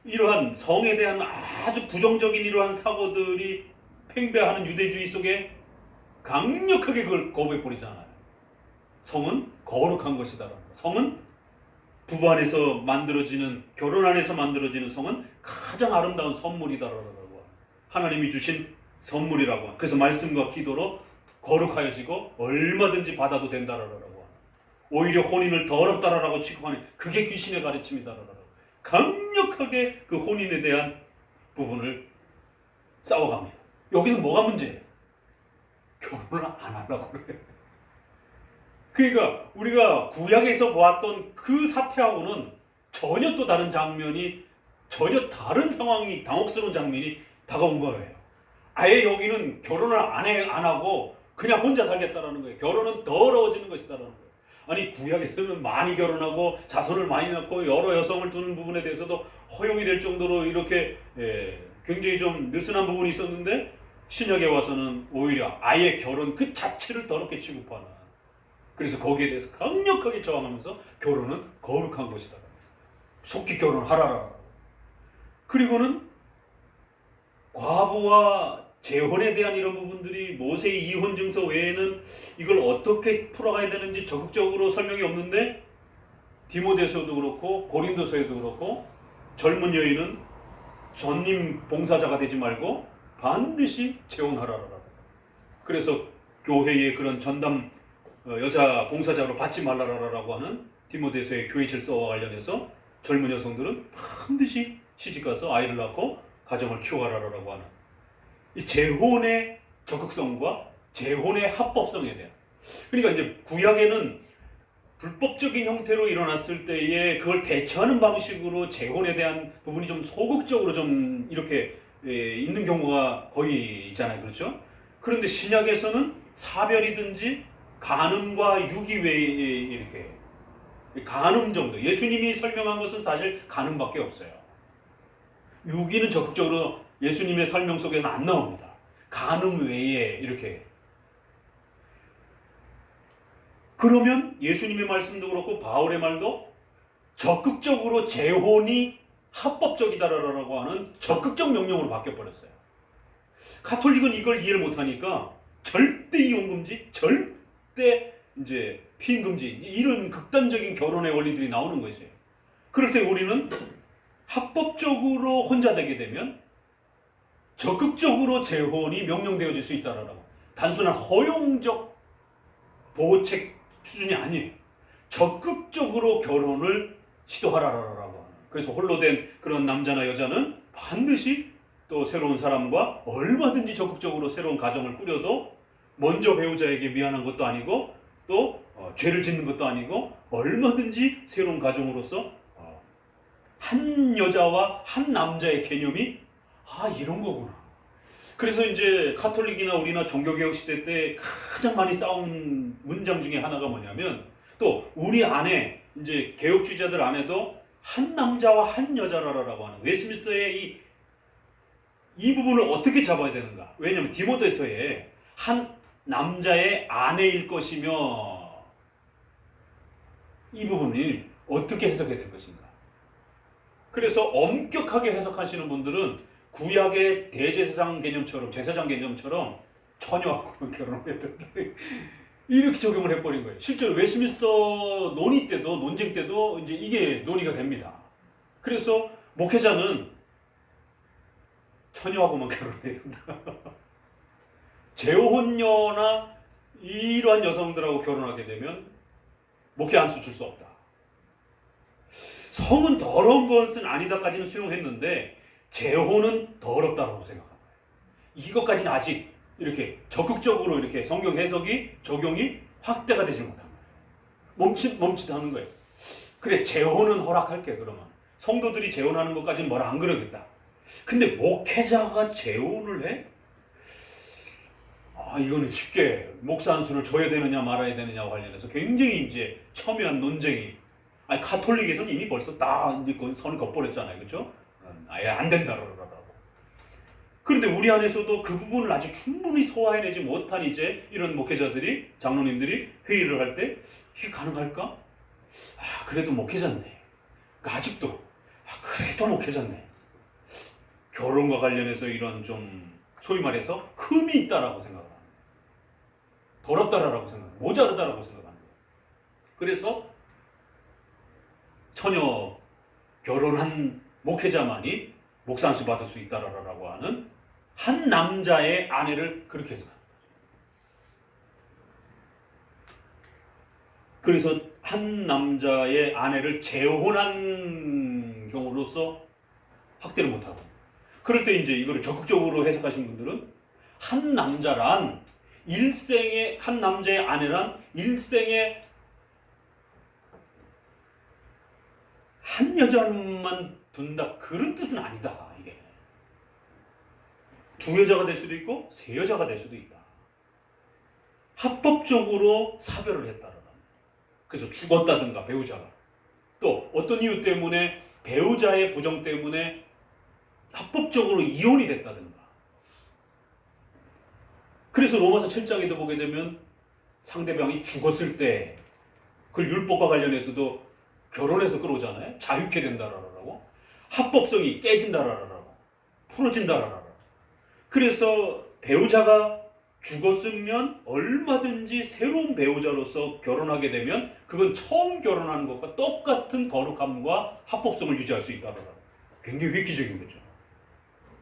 A: 이러한 성에 대한 아주 부정적인 이러한 사고들이 팽배하는 유대주의 속에 강력하게 그걸 거부해버리잖아요. 성은 거룩한 것이다. 성은 부부 안에서 만들어지는, 결혼 안에서 만들어지는 성은 가장 아름다운 선물이다라고 하나님이 주신 선물이라고. 그래서 말씀과 기도로 거룩하여지고 얼마든지 받아도 된다라고. 오히려 혼인을 더럽다라고 취급하는, 그게 귀신의 가르침이다라고. 강력하게 그 혼인에 대한 부분을 싸워갑니다. 여기서 뭐가 문제예요? 결혼을 안 하려고 그래. 그러니까 우리가 구약에서 보았던 그 사태하고는 전혀 또 다른 장면이, 전혀 다른 상황이, 당혹스러운 장면이 다가온 거예요. 아예 여기는 결혼을 안 하고 그냥 혼자 살겠다라는 거예요. 결혼은 더러워지는 것이다라는 거예요. 아니 구약에서는 많이 결혼하고 자손을 많이 낳고 여러 여성을 두는 부분에 대해서도 허용이 될 정도로 이렇게 굉장히 좀 느슨한 부분이 있었는데, 신약에 와서는 오히려 아예 결혼 그 자체를 더럽게 취급하는, 그래서 거기에 대해서 강력하게 저항하면서 결혼은 거룩한 것이다, 속히 결혼하라라. 그리고는 과부와 재혼에 대한 이런 부분들이 모세의 이혼 증서 외에는 이걸 어떻게 풀어가야 되는지 적극적으로 설명이 없는데, 디모데서도 그렇고 고린도서에도 그렇고 젊은 여인은 전임 봉사자가 되지 말고 반드시 재혼하라라. 그래서 교회의 그런 전담 여자 봉사자로 받지 말라라고 하는 디모데서의 교회 질서와 관련해서 젊은 여성들은 반드시 시집가서 아이를 낳고 가정을 키워가라라고 하는 이 재혼의 적극성과 재혼의 합법성에 대한, 그러니까 이제 구약에는 불법적인 형태로 일어났을 때에 그걸 대처하는 방식으로 재혼에 대한 부분이 좀 소극적으로 좀 이렇게 있는 경우가 거의 있잖아요. 그렇죠? 그런데 신약에서는 사별이든지 간음과 유기 외에 이렇게 간음 정도, 예수님이 설명한 것은 사실 간음밖에 없어요. 유기는 적극적으로 예수님의 설명 속에는 안 나옵니다. 간음 외에 이렇게. 그러면 예수님의 말씀도 그렇고 바울의 말도 적극적으로 재혼이 합법적이다라고 하는 적극적 명령으로 바뀌어버렸어요. 가톨릭은 이걸 이해를 못하니까 절대 이혼 금지, 절대 이제 피임 금지, 이런 극단적인 결혼의 원리들이 나오는 거지. 그럴 때 우리는 합법적으로 혼자 되게 되면 적극적으로 재혼이 명령되어질 수 있다라고. 단순한 허용적 보호책 수준이 아니에요. 적극적으로 결혼을 시도하라라고 하는. 그래서 홀로 된 그런 남자나 여자는 반드시 또 새로운 사람과 얼마든지 적극적으로 새로운 가정을 꾸려도 먼저 배우자에게 미안한 것도 아니고 또 죄를 짓는 것도 아니고 얼마든지 새로운 가정으로서 한 여자와 한 남자의 개념이 이런 거구나. 그래서 이제 카톨릭이나 우리나 종교개혁 시대 때 가장 많이 싸운 문장 중에 하나가 뭐냐면, 또 우리 안에 이제 개혁주의자들 안에도 한 남자와 한 여자라라고 하는 웨스트민스터의 이 부분을 어떻게 잡아야 되는가? 왜냐하면 디모데서에 한 남자의 아내일 것이며, 이 부분을 어떻게 해석해야 될 것인가? 그래서 엄격하게 해석하시는 분들은 구약의 대제사장 개념처럼, 제사장 개념처럼 처녀하고 결혼을 했다, 이렇게 적용을 해버린 거예요. 실제로 웨스트민스터 논의 때도, 논쟁 때도 이제 이게 논의가 됩니다. 그래서 목회자는 처녀하고만 결혼해야 된다. 재혼녀나 이러한 여성들하고 결혼하게 되면 목회 안수 줄 수 없다. 성은 더러운 것은 아니다까지는 수용했는데 재혼은 더럽다고 생각합니다. 이것까지는 아직 이렇게 적극적으로 이렇게 성경 해석이, 적용이 확대가 되지 못한 거예요. 멈칫하는 거예요. 그래, 재혼은 허락할게. 그러면 성도들이 재혼하는 것까지는 뭐라 안 그러겠다. 근데 목회자가 재혼을 해? 이거는 쉽게 목사 안수를 줘야 되느냐 말아야 되느냐와 관련해서 굉장히 이제 첨예한 논쟁이, 카톨릭에서는 이미 벌써 다 선을 걷버렸잖아요. 그렇죠? 아예 안 된다라고. 그런데 우리 안에서도 그 부분을 아직 충분히 소화해내지 못한 이제 이런 목회자들이, 장로님들이 회의를 할 때 이게 가능할까? 그래도 목회자네. 아직도 그래도 목회자네. 결혼과 관련해서 이런 좀 소위 말해서 흠이 있다라고 생각합니다. 더럽다라고 생각합니다. 모자르다라고 생각합니다. 그래서 처녀 결혼한 목회자만이 목사 안수 받을 수 있다라고 하는 한 남자의 아내를 그렇게 해석합니다. 그래서 한 남자의 아내를 재혼한 경우로서 확대를 못하고, 그럴 때 이제 이거를 적극적으로 해석하신 분들은 한 남자란 일생의 한 남자의 아내란 일생의 한 여자만 둔다 그런 뜻은 아니다. 이게 두 여자가 될 수도 있고 세 여자가 될 수도 있다. 합법적으로 사별을 했다라는. 그래서 죽었다든가 배우자가 또 어떤 이유 때문에 배우자의 부정 때문에 합법적으로 이혼이 됐다든가. 그래서 로마서 7장에도 보게 되면 상대방이 죽었을 때 그 율법과 관련해서도 결혼해서 끌어오잖아요. 자유케 된다라고. 합법성이 깨진다라고. 풀어진다라고. 그래서 배우자가 죽었으면 얼마든지 새로운 배우자로서 결혼하게 되면 그건 처음 결혼하는 것과 똑같은 거룩함과 합법성을 유지할 수 있다라고. 굉장히 획기적인 거죠.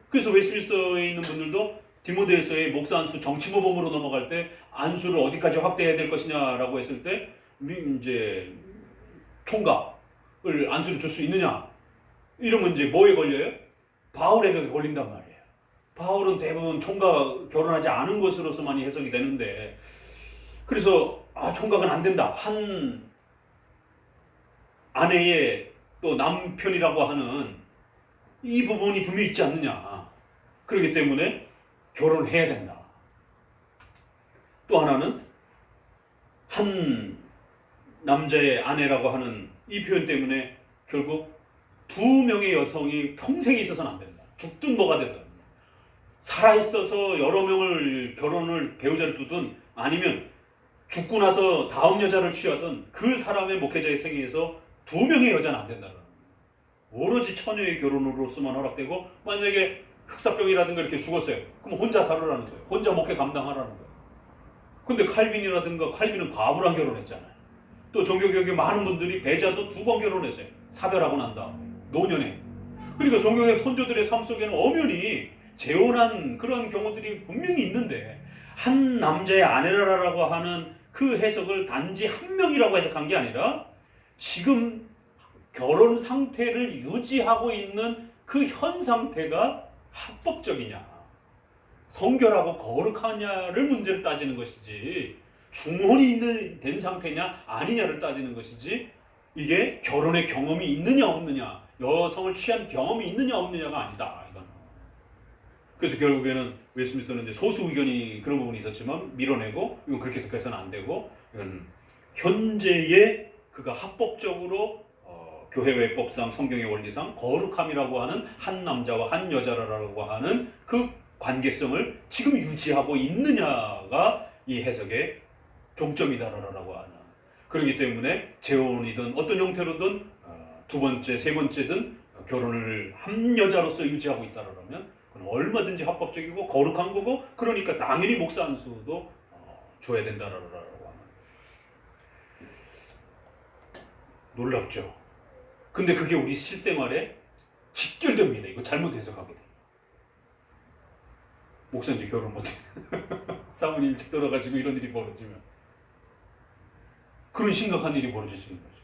A: 그래서 웨스트민스터에 있는 분들도 디모데에서의 목사 안수 정치모범으로 넘어갈 때 안수를 어디까지 확대해야 될 것이냐라고 했을 때 이제 총각을 안수를 줄 수 있느냐 이러면 이제 뭐에 걸려요? 바울에게 걸린단 말이에요. 바울은 대부분 총각 결혼하지 않은 것으로서 많이 해석이 되는데 그래서 총각은 안 된다. 한 아내의 또 남편이라고 하는 이 부분이 분명히 있지 않느냐. 그렇기 때문에 결혼해야 된다. 또 하나는 한 남자의 아내라고 하는 이 표현 때문에 결국 두 명의 여성이 평생에 있어서는 안 된다. 죽든 뭐가 되든 살아있어서 여러 명을 결혼을 배우자를 두든 아니면 죽고 나서 다음 여자를 취하든 그 사람의 목회자의 생애에서 두 명의 여자는 안 된다는 거예요. 오로지 처녀의 결혼으로서만 허락되고 만약에 흑사병이라든가 이렇게 죽었어요. 그럼 혼자 살으라는 거예요. 혼자 목회 감당하라는 거예요. 근데 칼빈이라든가 칼빈은 과부랑 결혼했잖아요. 또 종교개혁의 많은 분들이 배자도 2번 결혼했어요. 사별하고 난 다음에 노년에. 그러니까 종교개혁 선조들의 삶 속에는 엄연히 재혼한 그런 경우들이 분명히 있는데 한 남자의 아내라고 하는 그 해석을 단지 한 명이라고 해석한 게 아니라 지금 결혼 상태를 유지하고 있는 그 현 상태가 합법적이냐 성결하고 거룩하냐를 문제를 따지는 것이지 중혼이 된 상태냐 아니냐를 따지는 것이지 이게 결혼의 경험이 있느냐 없느냐 여성을 취한 경험이 있느냐 없느냐가 아니다. 이건. 그래서 결국에는 웨스민스터는 이제 소수 의견이 그런 부분이 있었지만 밀어내고 이건 그렇게 해석해서는 안 되고 이건 현재의 그가 합법적으로 교회외법상 성경의 원리상 거룩함이라고 하는 한 남자와 한 여자라고 하는 그 관계성을 지금 유지하고 있느냐가 이 해석의 종점이다라고 하는. 그렇기 때문에 재혼이든 어떤 형태로든 두 번째, 세 번째든 결혼을 한 여자로서 유지하고 있다라면 그건 얼마든지 합법적이고 거룩한 거고 그러니까 당연히 목사 안수도 줘야 된다라고 하는. 놀랍죠. 근데 그게 우리 실생활에 직결됩니다. 이거 잘못 해석하게 돼. 목사 이제 결혼 못해. 사모님 일찍 돌아가시고 이런 일이 벌어지면 그런 심각한 일이 벌어질 수 있는 거죠.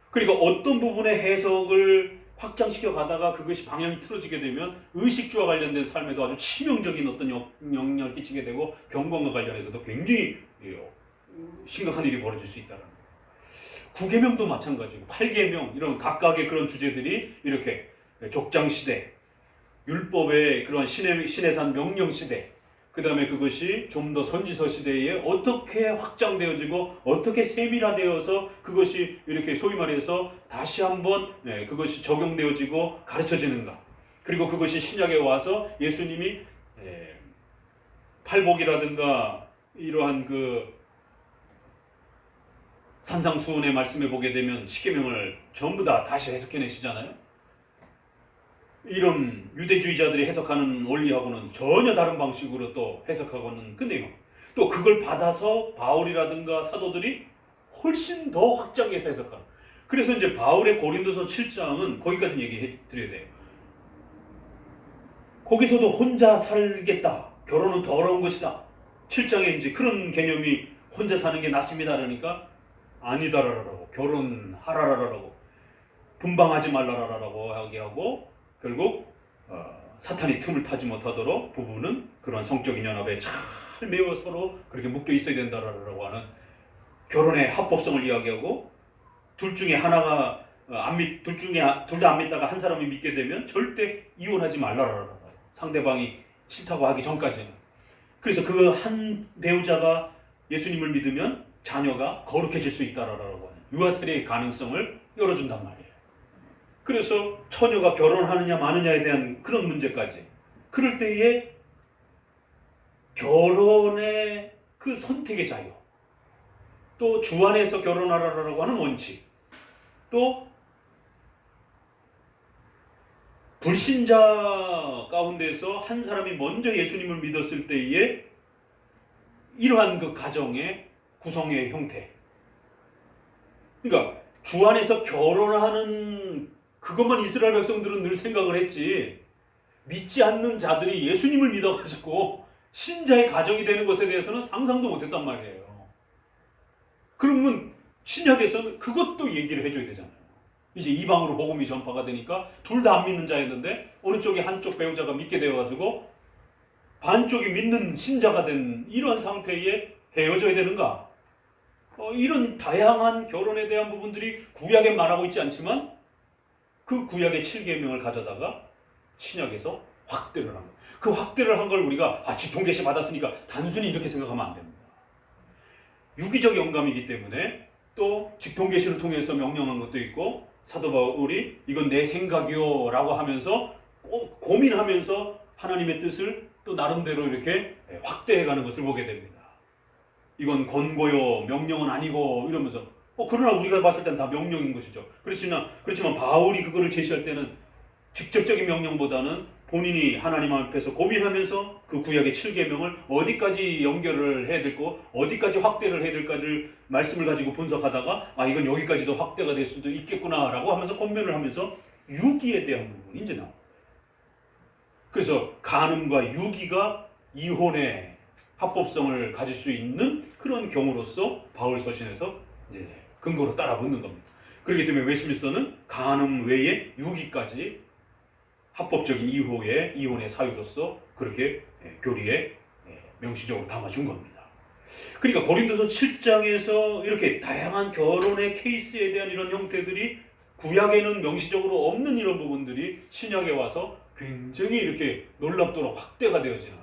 A: 그러니까 어떤 부분의 해석을 확장시켜 가다가 그것이 방향이 틀어지게 되면 의식주와 관련된 삶에도 아주 치명적인 어떤 영향을 끼치게 되고 경건과 관련해서도 굉장히 심각한 일이 벌어질 수 있다는 거예요. 9계명도 마찬가지고 8계명 이런 각각의 그런 주제들이 이렇게 족장시대, 율법의 그런 신해산 명령시대 그 다음에 그것이 좀 더 선지서 시대에 어떻게 확장되어지고 어떻게 세밀화되어서 그것이 이렇게 소위 말해서 다시 한번 그것이 적용되어지고 가르쳐지는가. 그리고 그것이 신약에 와서 예수님이 팔복이라든가 이러한 그 산상수훈의 말씀에 보게 되면 십계명을 전부 다 다시 해석해내시잖아요. 이런 유대주의자들이 해석하는 원리하고는 전혀 다른 방식으로 또 해석하고는 그 내용. 또 그걸 받아서 바울이라든가 사도들이 훨씬 더 확장해서 해석하는. 그래서 이제 바울의 고린도서 7장은 거기까지 얘기해 드려야 돼요. 거기서도 혼자 살겠다. 결혼은 더러운 것이다. 7장에 이제 그런 개념이 혼자 사는 게 낫습니다. 그러니까 아니다라라고 결혼하라라라고 분방하지 말라라라고 하고 결국 사탄이 틈을 타지 못하도록 부부는 그런 성적인 연합에 잘 매우 서로 그렇게 묶여 있어야 된다라고 하는 결혼의 합법성을 이야기하고 둘 중에 하나가 둘 다 안 믿다가 한 사람이 믿게 되면 절대 이혼하지 말라라고 상대방이 싫다고 하기 전까지는. 그래서 그 한 배우자가 예수님을 믿으면 자녀가 거룩해질 수 있다라고 하는 유아세례의 가능성을 열어준단 말이에요. 그래서 처녀가 결혼하느냐 마느냐에 대한 그런 문제까지. 그럴 때에 결혼의 그 선택의 자유, 또 주 안에서 결혼하라라고 하는 원칙, 또 불신자 가운데서 한 사람이 먼저 예수님을 믿었을 때에 이러한 그 가정의 구성의 형태. 그러니까 주 안에서 결혼하는 그것만 이스라엘 백성들은 늘 생각을 했지, 믿지 않는 자들이 예수님을 믿어가지고 신자의 가정이 되는 것에 대해서는 상상도 못했단 말이에요. 그러면 신약에서는 그것도 얘기를 해줘야 되잖아요. 이제 이방으로 복음이 전파가 되니까 둘 다 안 믿는 자였는데 어느 쪽이 한쪽 배우자가 믿게 되어가지고 반쪽이 믿는 신자가 된 이러한 상태에 헤어져야 되는가? 이런 다양한 결혼에 대한 부분들이 구약에 말하고 있지 않지만 그 구약의 7계명을 가져다가 신약에서 확대를 한 거예요. 그 확대를 한 걸 우리가 직통계시 받았으니까 단순히 이렇게 생각하면 안 됩니다. 유기적 영감이기 때문에 또 직통계시를 통해서 명령한 것도 있고, 사도 바울이 이건 내 생각이요 라고 하면서 고민하면서 하나님의 뜻을 또 나름대로 이렇게 확대해가는 것을 보게 됩니다. 이건 권고요, 명령은 아니고 이러면서 그러나 우리가 봤을 땐 다 명령인 것이죠. 그렇지만 바울이 그거를 제시할 때는 직접적인 명령보다는 본인이 하나님 앞에서 고민하면서 그 구약의 7계명을 어디까지 연결을 해야 될고 어디까지 확대를 해야 될까를 말씀을 가지고 분석하다가 이건 여기까지도 확대가 될 수도 있겠구나 라고 하면서 권면을 하면서 유기에 대한 부분이 이제 나옵니다. 그래서 간음과 유기가 이혼의 합법성을 가질 수 있는 그런 경우로서 바울 서신에서 이제 근거로 따라 붙는 겁니다. 그렇기 때문에 웨스민스터는 간음 외에 유기까지 합법적인 이혼의 사유로서 그렇게 교리에 명시적으로 담아준 겁니다. 그러니까 고린도서 7장에서 이렇게 다양한 결혼의 케이스에 대한 이런 형태들이 구약에는 명시적으로 없는 이런 부분들이 신약에 와서 굉장히 이렇게 놀랍도록 확대가 되어지나.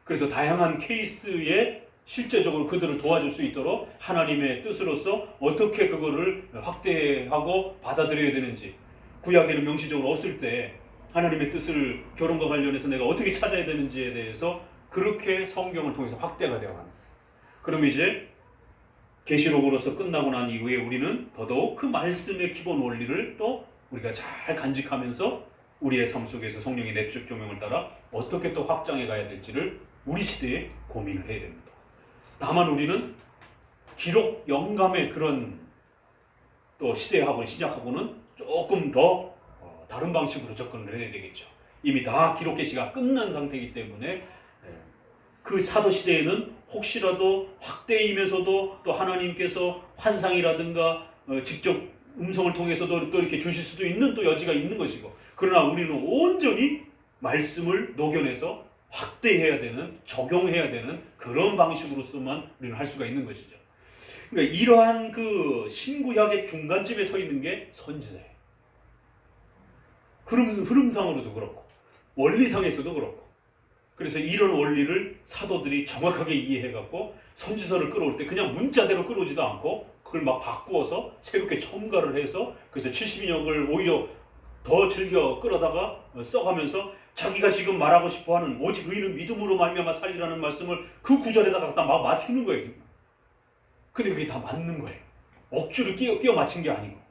A: 그래서 다양한 케이스에 실제적으로 그들을 도와줄 수 있도록 하나님의 뜻으로서 어떻게 그거를 확대하고 받아들여야 되는지, 구약에는 명시적으로 없을 때 하나님의 뜻을 결혼과 관련해서 내가 어떻게 찾아야 되는지에 대해서 그렇게 성경을 통해서 확대가 되어가는. 그럼 이제 계시록으로서 끝나고 난 이후에 우리는 더더욱 그 말씀의 기본 원리를 또 우리가 잘 간직하면서 우리의 삶 속에서 성령의 내적 조명을 따라 어떻게 또 확장해 가야 될지를 우리 시대에 고민을 해야 됩니다. 다만 우리는 기록 영감의 그런 또 시대하고 시작하고는 조금 더 다른 방식으로 접근을 해야 되겠죠. 이미 다 기록 계시가 끝난 상태이기 때문에 그 사도 시대에는 혹시라도 확대이면서도 또 하나님께서 환상이라든가 직접 음성을 통해서도 또 이렇게 주실 수도 있는 또 여지가 있는 것이고, 그러나 우리는 온전히 말씀을 녹여내서 확대해야 되는, 적용해야 되는 그런 방식으로서만 우리는 할 수가 있는 것이죠. 그러니까 이러한 그 신구약의 중간쯤에 서 있는 게 선지자예요. 흐름상으로도 그렇고 원리상에서도 그렇고. 그래서 이런 원리를 사도들이 정확하게 이해해갖고 선지서를 끌어올 때 그냥 문자대로 끌어오지도 않고 그걸 막 바꾸어서 새롭게 첨가를 해서, 그래서 70인역을 오히려 더 즐겨 끌어다가 써가면서 자기가 지금 말하고 싶어하는 오직 의인은 믿음으로 말미암아 살리라는 말씀을 그 구절에다가 갖다 막 맞추는 거예요. 근데 그게 다 맞는 거예요. 억지로 끼워 맞춘 게 아니고.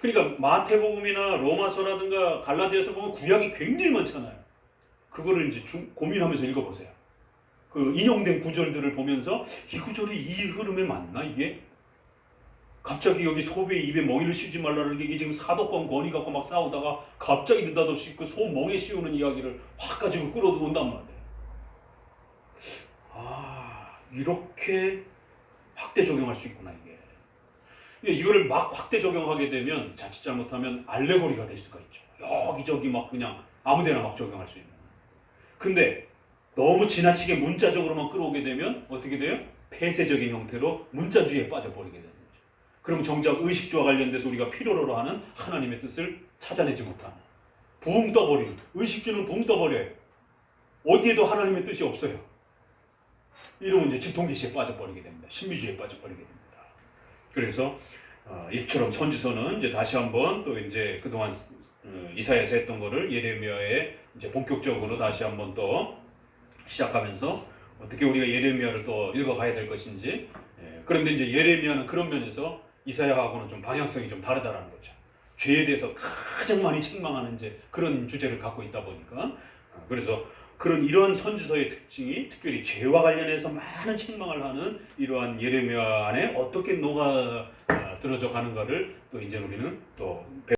A: 그러니까 마태복음이나 로마서라든가 갈라디아서 보면 구약이 굉장히 많잖아요. 그거를 이제 고민하면서 읽어보세요. 그 인용된 구절들을 보면서 이 구절이 이 흐름에 맞나 이게? 갑자기 여기 소의 입에 멍이를 씌우지 말라는 게 이게 지금 사도권 권위 갖고 막 싸우다가 갑자기 느닷없이 그 소 멍에 씌우는 이야기를 확 가지고 끌어온단 말이에요. 이렇게 확대 적용할 수 있구나 이게. 이거를 막 확대 적용하게 되면 자칫 잘못하면 알레고리가 될 수가 있죠. 여기저기 막 그냥 아무데나 막 적용할 수 있는. 근데 너무 지나치게 문자적으로만 끌어오게 되면 어떻게 돼요? 폐쇄적인 형태로 문자주의에 빠져버리게 되는 거죠. 그럼 정작 의식주와 관련돼서 우리가 필요로 하는 하나님의 뜻을 찾아내지 못하는, 붕 떠버리는, 의식주는 붕 떠버려요. 어디에도 하나님의 뜻이 없어요. 이러면 이제 직통계시에 빠져버리게 됩니다. 신비주의에 빠져버리게 됩니다. 그래서 이처럼 선지서는 이제 다시 한번 또 이제 그동안 이사야에서 했던 거를 예레미야에 이제 본격적으로 다시 한번 또 시작하면서 어떻게 우리가 예레미야를 또 읽어가야 될 것인지. 그런데 이제 예레미야는 그런 면에서 이사야하고는 좀 방향성이 좀 다르다라는 거죠. 죄에 대해서 가장 많이 책망하는 이제 그런 주제를 갖고 있다 보니까, 그래서 이러한 선지서의 특징이 특별히 죄와 관련해서 많은 책망을 하는 이러한 예레미야 안에 어떻게 녹아 들어져 가는가를 또 이제 우리는 또